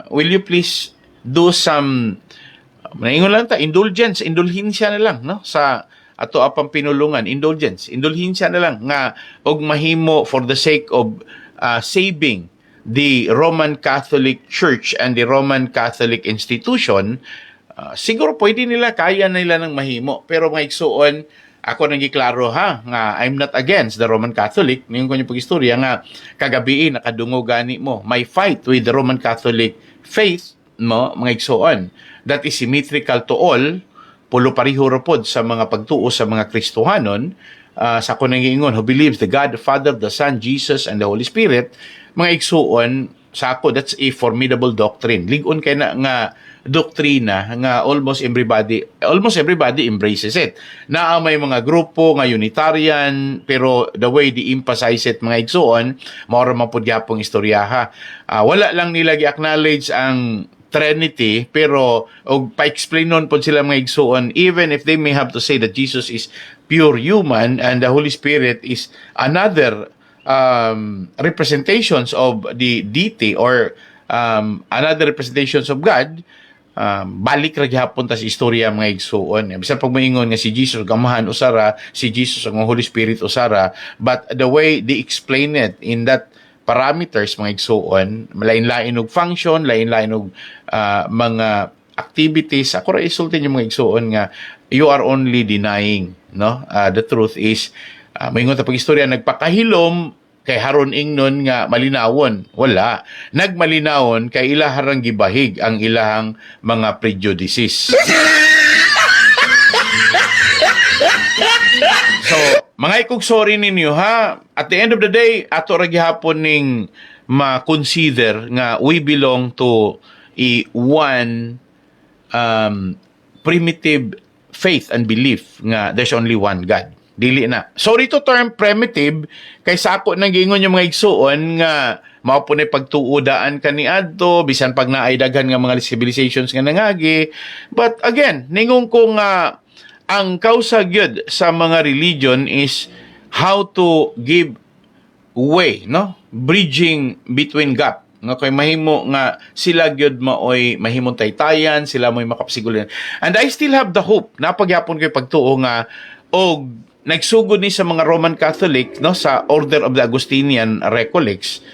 will you please do some naingon lang ta indulhensya na lang, no, sa ato apang pinulungan, indulhensya na lang nga og mahimo for the sake of saving the Roman Catholic Church and the Roman Catholic institution. Siguro pwede nila, kaya nila ng mahimo. Pero mga igsuon, ako nang giklaro ha, nga I'm not against the Roman Catholic. Ngayon ko yung pag-istorya nga, kagabi nakadungo gani mo. My fight with the Roman Catholic faith, mo, mga igsuon, that is symmetrical to all, pulo pariho pod sa mga pagtuo sa mga Kristohanon, sa ako nang giingon, who believes the God, the Father, the Son, Jesus, and the Holy Spirit. Mga igsuon, sa ako, that's a formidable doctrine. Ligon kay na nga doktrina nga almost everybody embraces it. Na may mga grupo nga Unitarian, pero the way they emphasize it mga igsuon, maura man pud gyapong istoryaha. Wala lang nila gi-acknowledge ang Trinity, pero og pa-explain nun po sila mga igsuon, even if they may have to say that Jesus is pure human and the Holy Spirit is another representations of the deity or another representations of God, balik ra gyapon ta sa istorya mga igsuon. Bisan pag moingon nga si Jesus gamahan usara, si Jesus ang Holy Spirit usara, but the way they explain it in that parameters mga igsuon, lain-lain og function, lain-lain og mga activities. Ako ra isultin yung mga igsuon nga you are only denying, no, the truth is moingon ta pag istorya nagpakahilom kay haron ingnon nga malinawon. Wala. Nagmalinawon kay ilaharang gibahig ang ilahang mga prejudices. So, mga ikugsorry ninyo ha, at the end of the day, ato ra gihapon ning ma-consider nga we belong to one primitive faith and belief nga there's only one God. Dili na. Sorry to term primitive, kaysa ako nang gingon yung mga igsuon nga mao po na pagtuudaan kani adto bisan pag naay daghan nga mga civilizations nga nangagi. But again, ningon ko nga ang kausa gyud sa mga religion is how to give way, no? Bridging between gap. Nga kay mahimo nga sila gyud maoy mahimong taytayan, sila mo'y makapsigulan. And I still have the hope na pagyapon koy pagtuo nga og nagsugod ni sa mga Roman Catholic, no, sa Order of the Augustinian Recollects.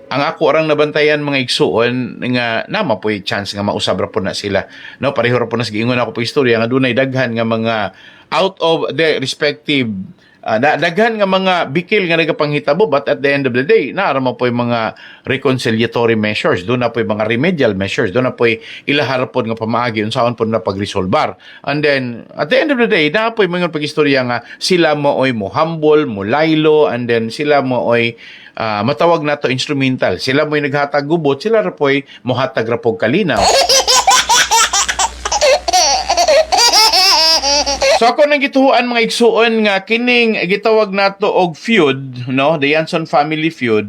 Ang ako arang nabantayan mga igsuon nga nama po'y chance nga mausab ra po na sila, no, pareho ra po na giingon ako po istorya nga dunay daghan nga mga out of the respective daghan nga mga bikil nga nagapanghitabo, but at the end of the day naara mo po yung mga reconciliatory measures, doon na po yung mga remedial measures, doon na po yung ilaharapon nga pamaagi unsaon po na pagresolbar, and then at the end of the day na po yung mga pagistorya nga sila mo oy mo humble mo laylo, and then sila mo oy matawag na to instrumental, sila mo yung naghatag gubot, sila ra po yung mohatag ra po kalinaw. So ako nang gituhuan mga igsuon nga kining gitawag nato og feud, no, the Yanson family feud,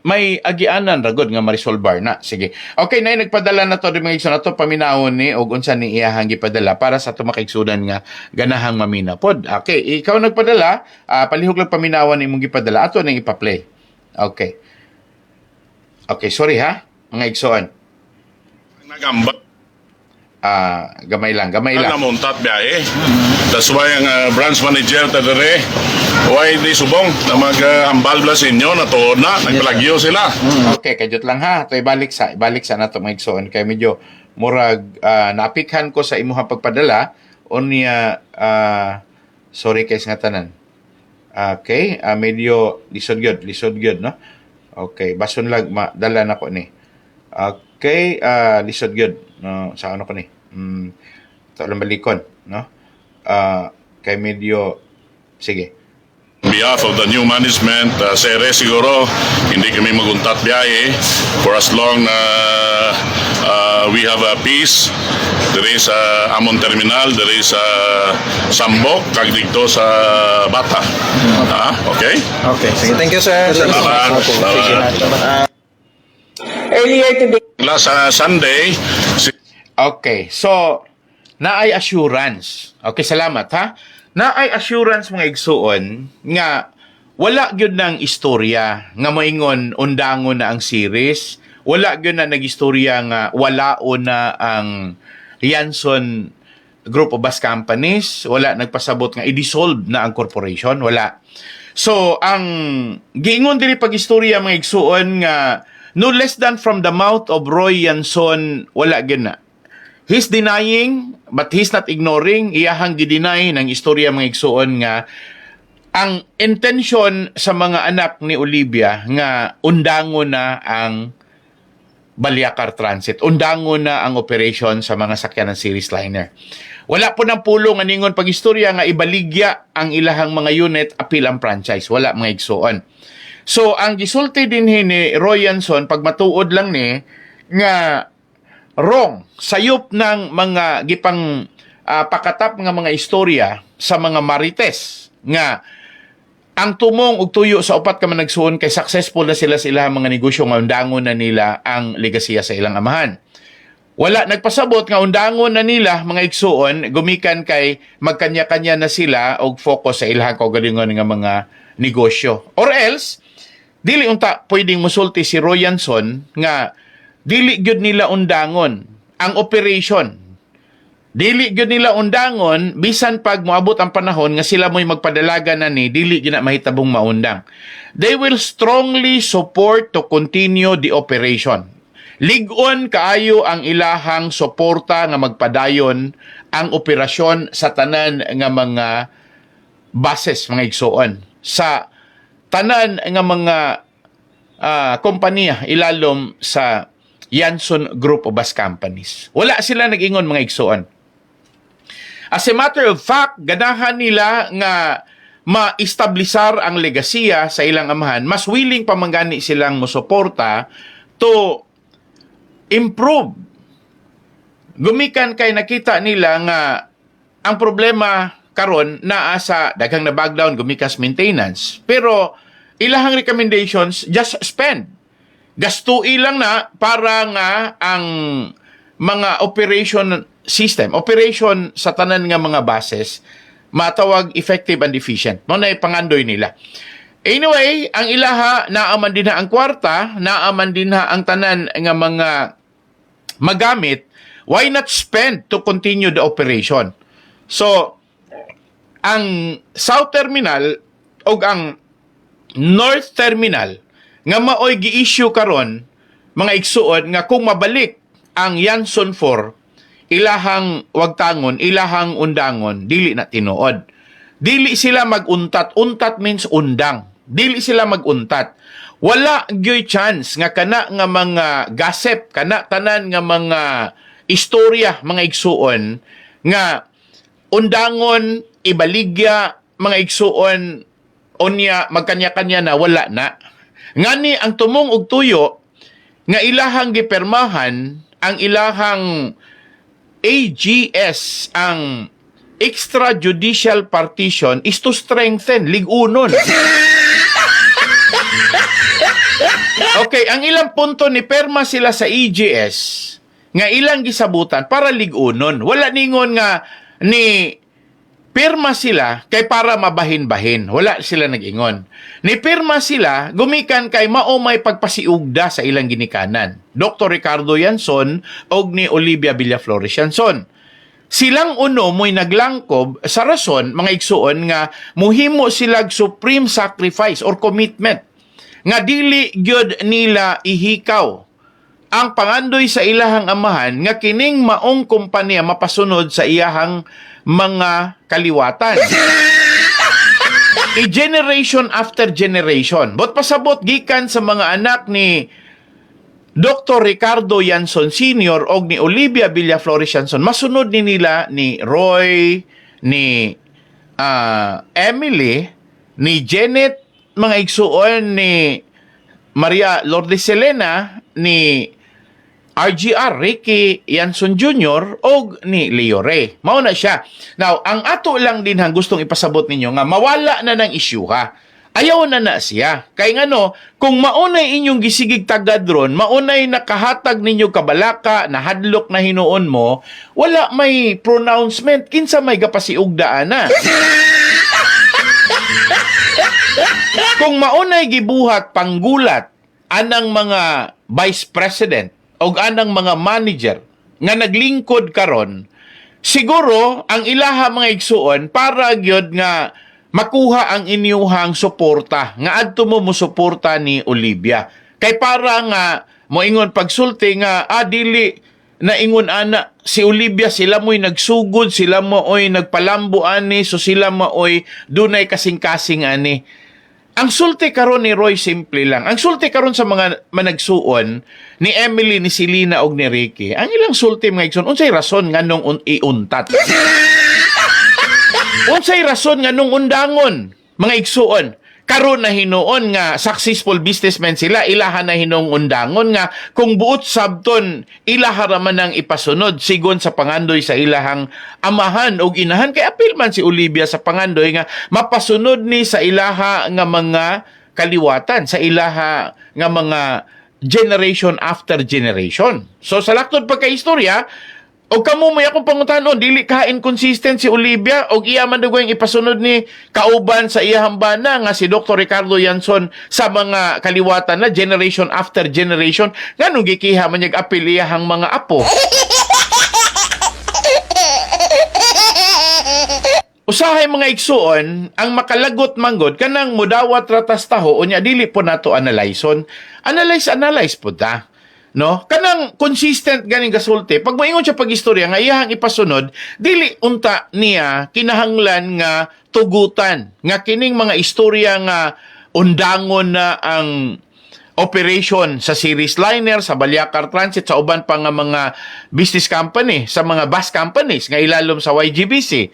may agianan ragod nga ma-resolbar na. Sige. Okay, na nagpadala na to di mga igsuon nato paminawon ni og unsa ni iyahang gipadala para sa tumakigsudan nga ganahang mamina pod. Okay, ikaw nagpadala, palihog lang paminawon imong gipadala ato nang ipa-play. Okay. Okay, sorry ha, mga igsuon. Nagamba. Gamay lang. Namuntat biyahe. That's why ang branch manager tadere why di subong na mag-ambal bla sa inyo na tuod na nagpalagyo sila. Okay, kajut lang ha. Ito ibalik sa nato mga igsoon kay medyo murag napikhan ko sa imuhang pagpadala unya sorry kay nga tanan. Okay, medyo lisod gyud no. Okay, bason lang madala nako ni. Okay, lisod gyud no sa ano ko ni. Lang balikon, no? Kay medyo sige. On behalf of the new management, Sere siguro hindi kami maguntat biyahe for as long na we have a peace. There is Amon Terminal, there is Sambok, kag dito sa Bata. Okay? Okay, sige. Thank you, sir. Salamat. Earlier today, Last Sunday, Okay, so naay assurance. Okay, salamat ha. Naay assurance mga igsuon nga wala gyud nang istorya nga moingon undangon na ang series. Wala gyud na nagistorya nga walaon na ang Yanson Group of Bus Companies. Wala nagpasabot nga i-dissolve na ang corporation. Wala. So, ang giingon diri pag-istorya mga igsuon nga no less than from the mouth of Roy Yanson, wala gyud na. He's denying, but he's not ignoring. Iyahang gideny ng istorya mga igsuon nga ang intention sa mga anak ni Olivia nga undangon na ang Balyacar Transit. Undangon na ang operation sa mga sakyan ng series liner. Wala po ng pulong aningon pag-istorya nga ibaligya ang ilahang mga unit apil ang franchise. Wala mga igsuon. So, ang gisulti din ni Roy Yanson, pag matuod lang ni, nga wrong, sayop ng mga gipang pakatap nga mga istorya sa mga marites nga ang tumong ug tuyo sa upat ka man nagsuon kay successful na sila sa ilang mga negosyo nga undangon na nila ang legasiya sa ilang amahan. Wala nagpasabot nga undangon na nila mga igsuon gumikan kay magkanya-kanya na sila og focus sa ilang kaugalingon nga mga negosyo. Or else dili unta pwedeng musulti si Roy Yanson nga dili gyud nila undangon ang operation. Dili gyud nila undangon bisan pag moabot ang panahon nga sila mo'y magpadalaga na ni dili gyud na mahitabong maundang. They will strongly support to continue the operation. Lig-on kaayo ang ilahang suporta nga magpadayon ang operasyon sa tanan nga mga bases mga igsuon sa tanan nga mga kompanya ilalom sa Yanson Group of Bus Companies. Wala sila nag-ingon mga igsuon. As a matter of fact, ganahan nila nga ma-establisar ang legasiya sa ilang amahan. Mas willing pa manggani silang musuporta to improve. Gumikan kay nakita nila nga ang problema karon naa sa daghang na backdown gumikas maintenance. Pero ilahang recommendations, just spend. Gastui lang na para nga ang mga operation system, operation sa tanan nga mga bases, matawag effective and efficient. Mo na ipangandoy nila. Anyway, ang ilaha, naaman din na ang kwarta, naaman din na ang tanan nga mga magamit, why not spend to continue the operation? So, ang South Terminal o ang North Terminal nga maoy gi-issue karon mga igsuon nga kung mabalik ang Yanson 4, ilahang wagtangon, ilahang undangon, dili na tinuod. Dili sila maguntat. Untat means undang. Dili sila maguntat. Wala gyoy chance nga kana nga mga gossip, kana tanan nga mga istorya, mga igsuon, nga undangon, ibaligya, mga igsuon, onya, magkanya-kanya na, wala na. Ngani ang tumong og tuyo, nga ilahang gipermahan, ang ilahang AGS, ang extrajudicial partition, is to strengthen, ligunon. Okay, ang ilang punto ni perma sila sa EGS, nga ilang gisabutan para ligunon. Wala ningon nga ni pirma sila kay para mabahin-bahin. Wala sila nag-ingon. Ni pirma sila, gumikan kay mao may pagpasiugda sa ilang ginikanan. Dr. Ricardo Yanson o ni Olivia Villaflores Yanson. Silang uno mo'y naglangkob sa rason, mga igsuon, nga muhimo silag supreme sacrifice or commitment nga dili gyud nila ihikaw ang pangandoy sa ilahang amahan nga kining maong kompanya mapasunod sa iyahang mga kaliwatan. I-generation after generation. Bot pasabot gikan sa mga anak ni Dr. Ricardo Yanson Sr. o ni Olivia Villaflores Yanson, masunod ni nila ni Roy, ni Emily, ni Janet, mga igsuon, ni Maria Lourdes Selena, ni RGR, Ricky Yanson Jr. o ni Leo Ray. Mao na siya. Now, ang ato lang din hang gustong ipasabot ninyo nga mawala na ng isyu ha. Ayaw na siya. Kay ngano, kung maunay inyong gisigig tagadron, maunay nakahatag ninyo kabalaka, na hadlok na hinuon mo, wala may pronouncement, kinsa may gapasiugdaan na. Kung maunay gibuhat panggulat anang mga vice president o anang mga manager nga naglingkod karon, siguro ang ilaha mga igsuon para gyud nga makuha ang inyuhang suporta nga adto mo suporta ni Olivia. Kay para nga moingon pagsulti nga dili na ingon ana si Olivia, sila mo'y nagsugod, sila mo'y nagpalambo ani, so sila mo'y dunay kasing-kasing ani. Ang sulti karon ni Roy simple lang. Ang sulti karon sa mga managsuon ni Emily, ni Selena og ni Ricky, ang ilang sulti mga igsoon, unsay rason nganong iuntat? Unsay rason nganong undangon mga igsuon? Karon na hinuon nga successful businessmen sila, ilaha na hinong undangon nga kung buot sabton ilaha raman ang ipasunod sigon sa pangandoy sa ilahang amahan o inahan. Kay apil man si Olivia sa pangandoy nga mapasunod ni sa ilaha nga mga kaliwatan, sa ilaha nga mga generation after generation. So sa laktod pagkaistorya, o kamo may akong pangutanon, dili ka inconsistent si Olivia o iya man daw yung ipasunod ni kauban sa iyang bana nga si Dr. Ricardo Yanson sa mga kaliwatan na generation after generation, nganong gikiha man yung apil iyang mga apo. Usahay mga igsuon, ang makalagot manggod kanang mudawat ratas taho unya dili po nato analyson. Analyze po ta. No? Kanang consistent ganing gasulti. Pag moingon siya pag-istorya nga iyahang ipasunod, dili unta niya kinahanglan nga tugutan nga kining mga istorya nga undangon na ang operation sa Series Liner, sa Balyacar Transit, sa uban pa nga mga business company, sa mga bus companies nga ilalom sa YGBC.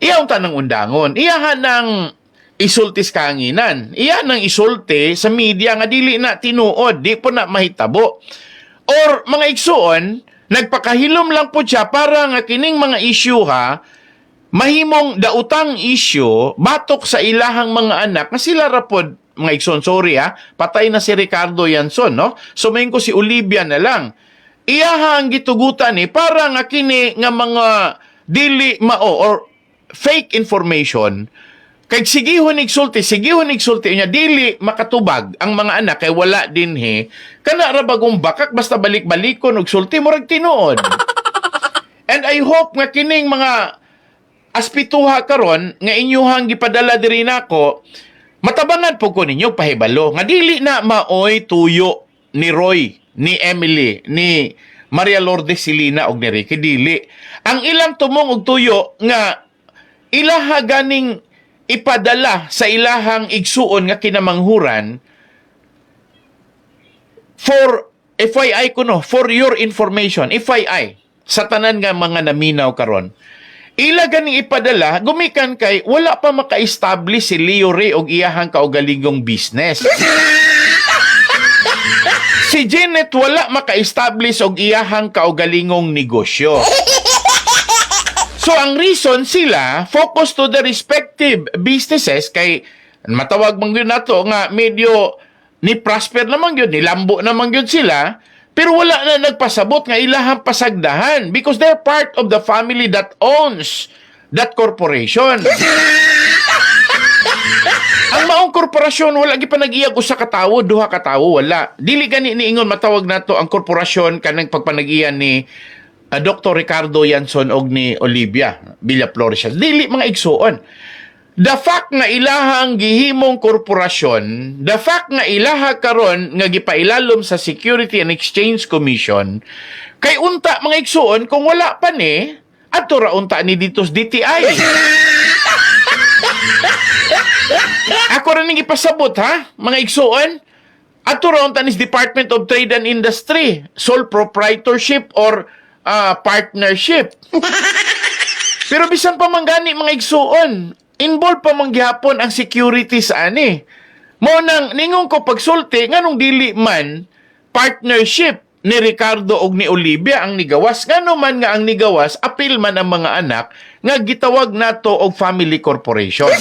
Iyaw unta ng undangon. Iyahan ng isultis kanginan. Iyan ang isulti sa media nga dili na tinuod, di po na mahitabo. Or mga igsuon, nagpakahilom lang po siya para nga kining mga issue ha, mahimong dautang isyu batok sa ilahang mga anak nga sila rapod mga igsoon, sorry patay na si Ricardo Yanson, no? So main ko si Olivia na lang. Iyahang gitugutan ni para nga kini nga mga dili mao or fake information kay sigihon igsulti niya dili makatubag ang mga anak kay wala din kana ra bagong bakak basta balik-balikon og sulti murag tinuod. And I hope nga kining mga aspituha karon nga inyuhang gipadala diri nako matabangan po ko ninyo pahibalo nga dili na maoy tuyo ni Roy, ni Emily, ni Maria Lourdes Silina og ni Ricky dili. Ang ilang tumong og tuyo nga ilaha ganing ipadala sa ilahang igsuon nga kinamanghuran for FYI ko no, for your information, FYI sa tanan nga mga naminaw karon. Ila ganing ipadala, gumikan kay wala pa maka-establish si Leo Ray og iyahang kaugalingong business. Si Janet wala maka-establish og iyahang kaugalingong negosyo. So ang reason sila focus to the respective businesses kay matawag man gyud nato nga medyo ni prosper naman gyud, ni lambo naman gyud sila. Pero wala na nagpasabot nga ilahang pasagdahan because they're part of the family that owns that corporation. Ang maong korporasyon, wala gi pa nag-iyag usa ka tawo, duha ka tawo, wala. Dili gani niingon matawag nato ang korporasyon kanang pagpanag-iyan ni Dr. Ricardo Yanson og ni Olivia Villaflores. Dili mga igsuon. The fact nga ilahang gihimong korporasyon, the fact nga ilaha karon nga gipailalom sa Security and Exchange Commission, kay unta mga igsuon kung wala pa ni ato ra unta ni ditos DTI. Ako ra ning ipasabot mga igsuon, ato ra unta ni Department of Trade and Industry, sole proprietorship or partnership. Pero bisan pa manggani mga igsuon, involved pa manggihapon ang security sa ani. Mo nang ningon ko pagsulti nganong dili man partnership ni Ricardo og ni Olivia ang nigawas, ngano man nga ang nigawas apil man ang mga anak nga gitawag nato og family corporation.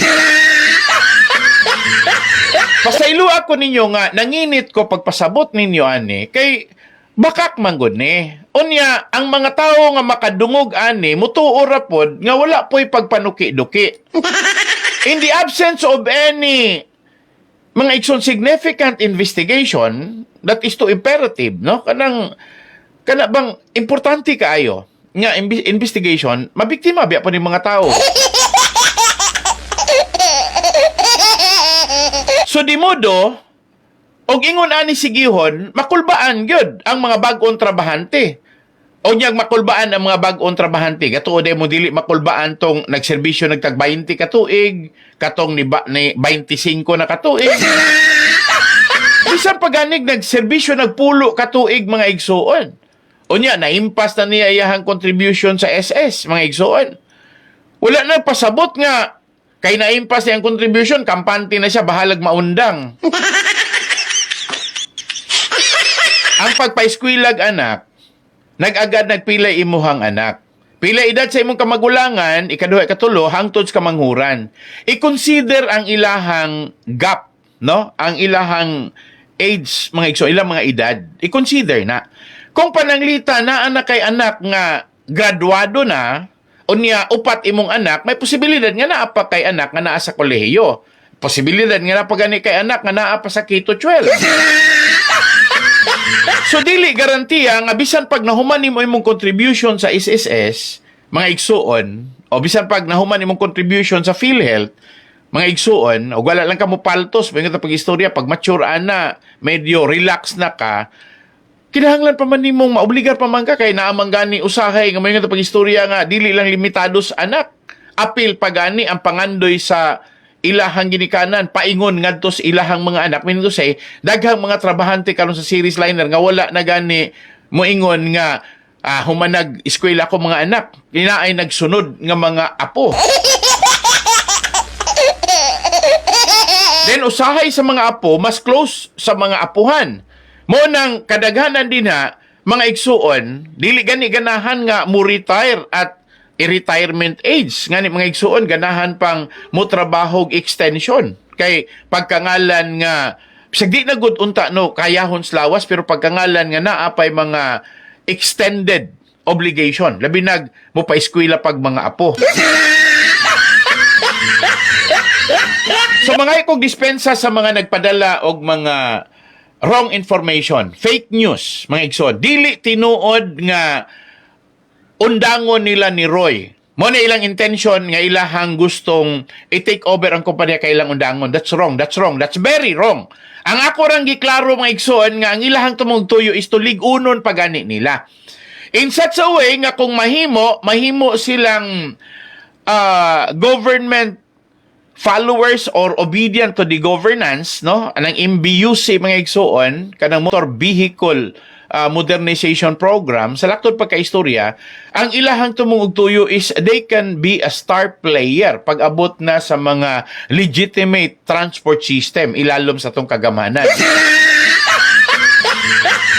Pasaylo ako ninyo nga nanginit ko pagpasabot ninyo ani kay bakak manggod ni. Unya, ang mga tao nga makadungog ani, mutuo ra pod nga wala po'y pagpanuki-duki. In the absence of any mga ikson significant investigation, that is to imperative, no? Kana bang importante kaayo nga investigation, mabiktima biya pa ni mga tao. So di modo, og ingon ani sigihon, makulbaan gyud ang mga bag-ong trabahante. O niyang makulbaan ang mga bag-ong trabahante. Katuod mo dili makulbaan tong nagserbisyo nagtag 20 katuig, katong ni 25 na katuig. Bisan paganig nagserbisyo nagpulo katuig mga igsuon. O niya naimpas na niya iyahang contribution sa SS mga igsuon. Wala na pasabot nga kay naimpas niyang contribution, kampante na siya bahalag maundang. Ang pagpa-eskwilag anak, nag-agad nagpilay imuhang anak. Pila edad sa imong kamagulangan, ikaduha ikatulo, hangtod sa kamanghuran. I-consider ang ilahang gap, no? Ang ilahang age, mga igso, ilang mga edad. I-consider na. Kung pananglita na anak kay anak nga graduado na, o niya upat imong anak, may posibilidad nga naa pa kay anak nga naa sa kolehiyo. Posibilidad nga na pagani kay anak nga naa pa sa Kito 12. So dili garantiya nga bisan pag nahuman nimo imong contribution sa SSS, mga igsuon, o bisan pag nahuman imong contribution sa PhilHealth, mga igsuon, o wala lang ka mo paltos, pag istorya, pag mature na, medyo relax na ka, kinahanglan pa man nimong maobligar pa man ka kay naamang gani usahay nga mga pag istorya nga dili lang limitados anak. Apil pagani ang pangandoy sa ilahang ginikanan, paingon ngadto sa ilahang mga anak. Meaning to say, daghang mga trabahante karon sa series liner nga wala na gani moingon nga humanag eskwela ko mga anak. Inaay nagsunod nga mga apo. Then usahay sa mga apo, mas close sa mga apuhan. Mo nang kadaghanan din mga igsuon, dili gani ganahan nga mo retire at i-retirement age. Nga ni mga igsuon, ganahan pang mutrabaho og extension. Kay pagkangalan nga, di na good unta no, kayahon slawas, pero pagkangalan nga naapay mga extended obligation. Labi nag mo pa eskwela pag mga apo. So mga ikong dispensa sa mga nagpadala og mga wrong information, fake news, mga igsoon, dili tinuod nga undangon nila ni Roy. Mo na ilang intention nga ilahang gustong i-take over ang kumpanya kay ilang undangon. That's wrong. That's wrong. That's very wrong. Ang ako rang giklaro mga igsoon nga ang ilahang tumugtuyo is to ligunon pagani nila. In such a way nga kung mahimo silang government followers or obedient to the governance, no? Anang MBUC mga igsoon, kanang motor vehicle modernization program, sa laktod pagkaistorya, ang ilahang tumungog-tuyo is they can be a star player pag abot na sa mga legitimate transport system, ilalom sa tong kagamanan.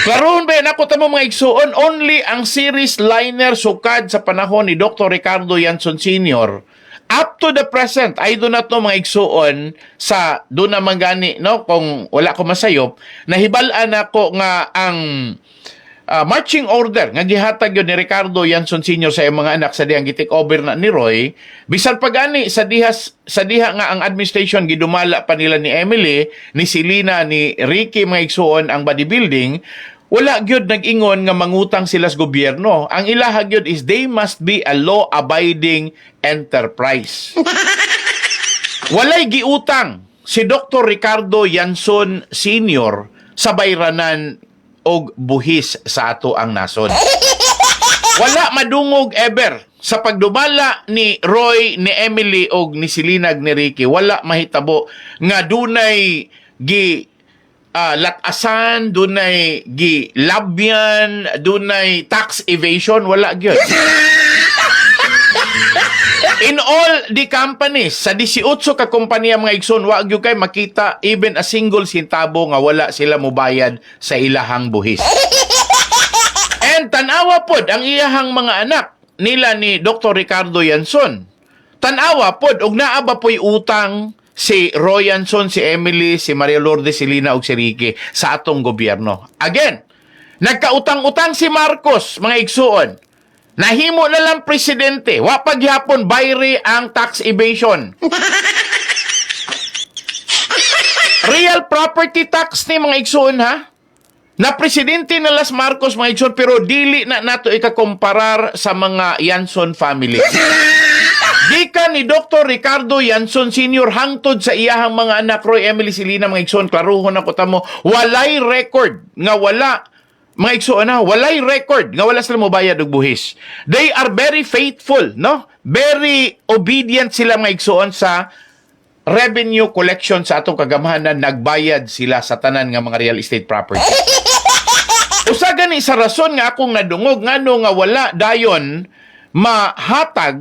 Karon ba nako tamo mga igsuon, only ang series liner sukad sa panahon ni Dr. Ricardo Yanson Sr. up to the present, I do not know mga igsuon sa do na mangani, no, kung wala ko masayop, nahibalaan ako nga ang marching order nga gihatag yun ni Ricardo Yanson Sr. sa iyang mga anak sa dihang gitik over na ni Roy, bisan pagani sa diha nga ang administration gidumala pa nila ni Emily, ni Selena, ni Ricky mga igsuon ang bodybuilding, wala gyud nag-ingon nga mangutang sila sa gobyerno. Ang ilaha gyud is they must be a law-abiding enterprise. Walay giutang si Dr. Ricardo Yanson Sr. sa bayranan og buhis sa ato ang nasod. Wala madungog ever sa pagdumala ni Roy, ni Emily og ni Selena ni Ricky. Wala mahitabo nga dunay latasan, dunay gilabyan, dunay tax evasion, wala gyud. In all the companies, sa 18 ka kompanya mga igsoon, wa gyud kay makita even a single centavo nga wala sila mobayad sa ilahang buhis. And tanawa pod ang iyahang mga anak nila ni Dr. Ricardo Yanson. Tanawa pod og naa ba po'y utang si Roy Yanson, si Emily, si Maria Lourdes, si Lina ug si Ricky sa atong gobyerno. Again, nagkautang-utang si Marcos, mga igsuon. Nahimo na lang presidente. Wa paghapon bayri ang tax evasion. Real property tax ni mga igsuon, ha? Na presidente na Las Marcos, mga igsuon, pero dili na nato ikakomparar sa mga Yanson family. Gikan ni Dr. Ricardo Yanson Sr. hangtod sa iyahang mga anak Roy, Emily, Selena, mga igsoon, klaruhon ako tamo, walay record nga wala, mga igsoon na, walay record nga wala sila mobayad og buhis. They are very faithful, no? Very obedient sila mga igsoon sa revenue collection sa atong kagamahanan, nagbayad sila sa tanan nga mga real estate property. Usa gani sa rason nga akong nadungog ngano nga wala dayon mahatag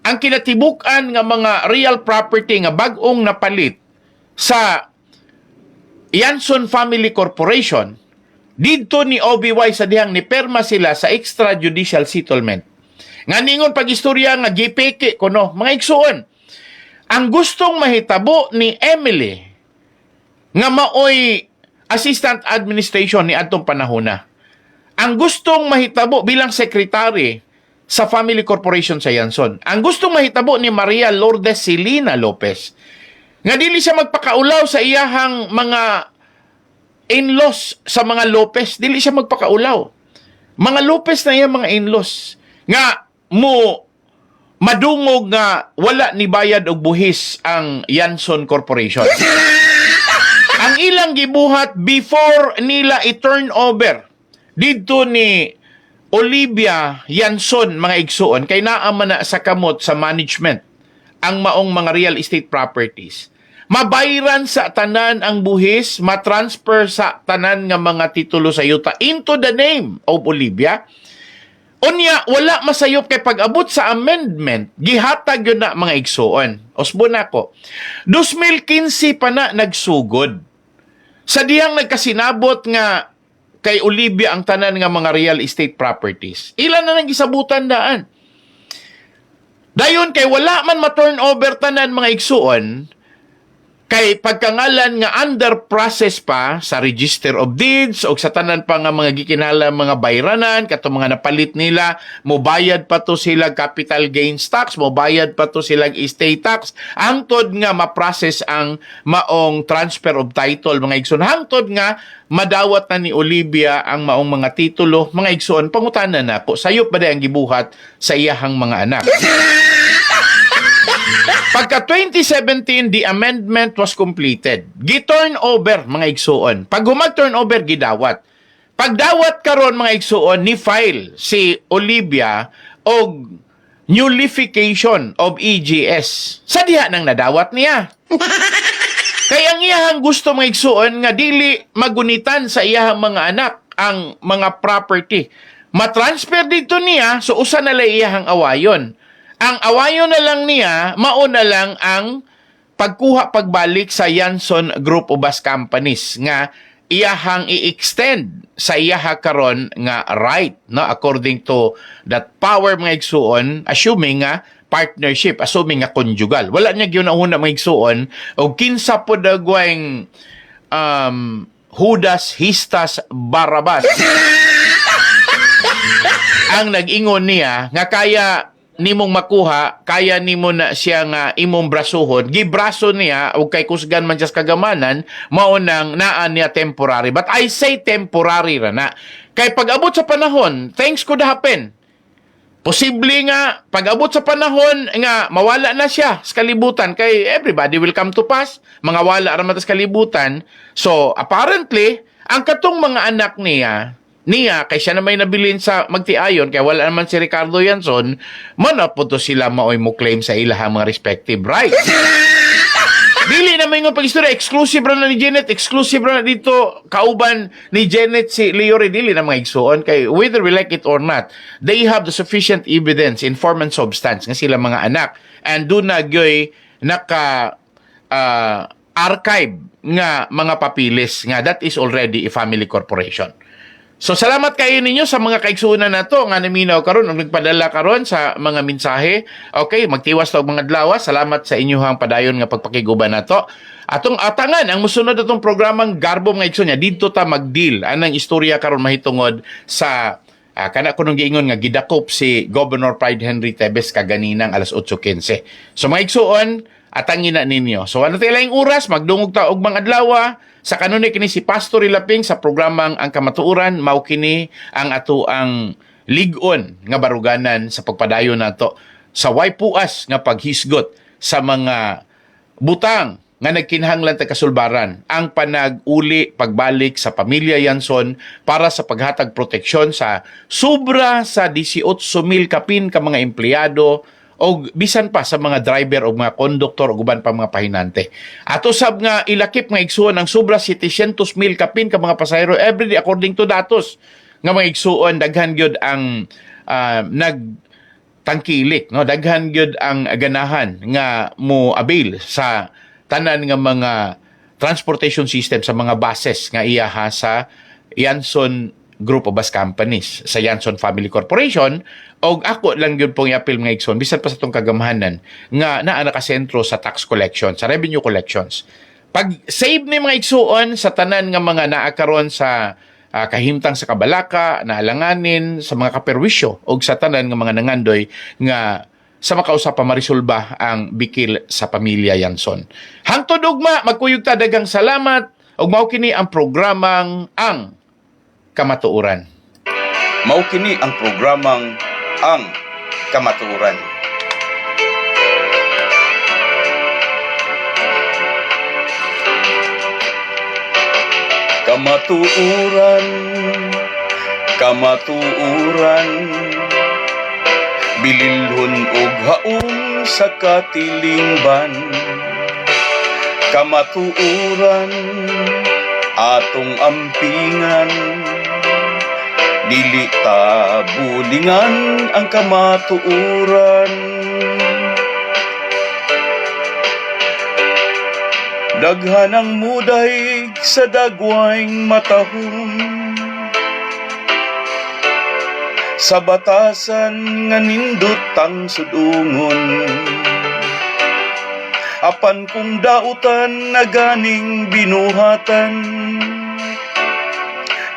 ang kinatibukan nga mga real property nga bag-ong napalit sa Yanson Family Corporation, didto ni OBY sa dihang ni perma sila sa extrajudicial settlement. Nga ningon pag-istorya nga gipeke kuno, mga igsuon. Ang gustong mahitabo ni Emily nga maoy assistant administration ni atong panahona. Ang gustong mahitabo bilang secretary sa Family Corporation sa Yanson. Ang gustong mahitabo ni Maria Lourdes Selena Lopez, nga dili siya magpakaulaw sa iyahang mga in-laws sa mga Lopez, dili siya magpakaulaw. Mga Lopez na iyang mga in-laws, nga madungog nga wala ni bayad og buhis ang Yanson Corporation. Ang ilang gibuhat before nila i-turn over dito ni Olivia Yanson, mga igsuon, kay naaman na sa kamot sa management ang maong mga real estate properties. Mabayran sa tanan ang buhis, matransfer sa tanan nga mga titulo sa yuta into the name of Olivia. Unya, wala masayop kay pag-abot sa amendment, gihatag yun na mga igsuon. Osbo na ko. 2015 pa na nagsugod. Sa diyang nagkasinabot nga kay Olivia ang tanan nga mga real estate properties. Ilan na nang gisabutan daan? Dayon kay wala man ma-turnover tanan mga igsuon, kay pagkangalan nga under process pa sa Register of Deeds o sa tanan pa nga mga gikinala mga bayranan, kato mga napalit nila, mobayad pa to sila capital gains tax, mobayad pa to sila estate tax, hangtod nga ma-process ang maong transfer of title mga igsoon, hangtod nga madawat na ni Olivia ang maong mga titulo mga igsoon. Pangutanan na po, sayop ba ang gibuhat sa iyahang mga anak? Pagka 2017, the amendment was completed. Gi-turn over, mga igsuon. Pag humag-turn over, gidawat. Pagdawat karon mga igsuon, ni file si Olivia og nullification of EGS. Sa diha nang nadawat niya. Kaya ang iyahang gusto mga igsuon nga dili magunitan sa iyahang mga anak ang mga property. Matransfer dito niya, so usa na lang iyahang awayon. Ang awayon na lang niya, mauna lang ang pagkuha pagbalik sa Yanson Group of Bus Companies nga iyahang i-extend sa iyaha karon nga right, no, according to that power mga igsuon, assuming nga partnership, assuming nga conjugal. Wala niya giunahuna mga igsuon og kinsa pod dagwayng Judas Histas Barabas ang nag-ingon niya nga kaya nimong makuha, kaya nimo na siya nga imong brasuhon, gibraso niya o kay kusgan man just kagamanan, maunang naan niya temporary. But I say temporary ra na. Kay pag-abot sa panahon, things could happen. Posible nga, pag-abot sa panahon nga mawala na siya sa kalibutan, kay everybody will come to pass, mga wala ra man sa kalibutan. So, apparently, ang katong mga anak niya, kay siya na may nabilin sa magtiayon, kaya wala naman si Ricardo Yanson, manapunto sila maoy mo claim sa ilahang mga respective rights. Dili na may pag-istorya, exclusive ra na ni Janet, exclusive ra na dito, kauban ni Janet si Leo Redili na mga igsuon, kay whether we like it or not, they have the sufficient evidence in form and substance nga sila mga anak, and do na gyoy naka archive nga mga papilis nga that is already a family corporation. So, salamat kayo ninyo sa mga kaigsunan na to nga naminaw karon o nagpadala karon sa mga mensahe. Okay, magtiwas to mga adlaw. Salamat sa inyong padayon nga pagpakiguban na to. Atong atangan, ang musunod atong programang Garbo mga igsoon niya, dito ta mag-deal. Anang istorya karon mahitungod sa kana ko nung giingon nga gidakop si Governor Pride Henry Tebes kaganinang alas 8:15. So, mga igsoon, atangin na ninyo. So, ano tayo lang oras, magdungog ta og mga adlaw. Sa kanunay kini si Pastor Ilaping sa programang Ang Kamatuoran, mao kini ang ato ang ligon nga baruganan sa pagpadayon nato sa way puas nga paghisgot sa mga butang nga nagkinahanglan ta kasulbaran, ang panag-uli pagbalik sa pamilya Yanson para sa paghatag proteksyon sa sobra sa 18,000 kapin ka mga empleyado o bisan pa sa mga driver o mga konduktor o guban pa mga pahinante. Ato sab nga ilakip nga igsuon ang sobra 700,000 kapin ka mga pasahero everyday according to datos nga mga igsuon daghan gyud ang nagtangkilik, no, daghan gyud ang ganahan nga mo avail sa tanan nga mga transportation system sa mga buses nga iyaha sa Yanson Group of Bus Companies, sa Yanson Family Corporation, o ako lang yun pong i-appeal mga igsoon, bisan pa sa itong kagamahanan, nga nakasentro sa tax collection, sa revenue collections. Pag save ni mga igsoon sa tanan nga mga naakaron sa kahimtang sa kabalaka, naalanganin, sa mga kaperwisyo, o sa tanan nga mga nangandoy, nga sa makausa pa marisolba ang bikil sa pamilya Yanson. Hangtod ugma, magkuyog ta daghang salamat, og mao kini ang programang Ang Kamatuoran. Mao kini ang programang Ang Kamatuoran. Kamatuoran, kamatuoran, bililhon og haong sa katilingban. Kamatuoran, atong ampingan, dili ta bulingan ang kamatuoran. Daghan ang mudaig sa dagwayng matahon, sa batasan nga nindot ang sudungon. Apan kung dautan na ganing binuhatan,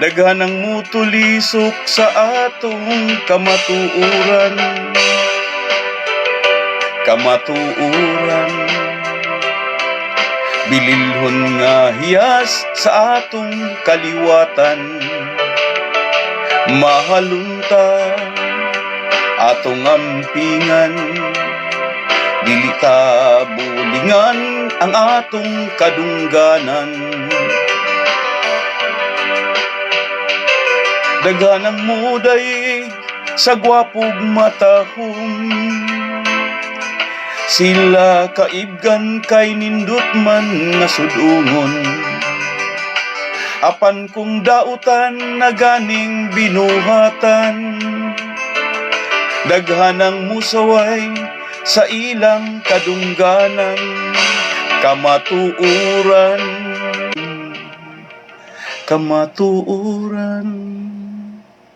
daghanang mutulisok sa atong kamatuuran. Kamatuuran, bililhon nga hiyas sa atong kaliwatan. Mahalunta atong ampingan, dili ta bulingan ang atong kadungganan. Daghanang muday sa gwapog matahong, sila kaibgan kay nindot man nga sudungon. Apan kung dautan na ganing binuhatan, daghanang musaway sa ilang kadungganan. Kamatuuran, kamatuuran.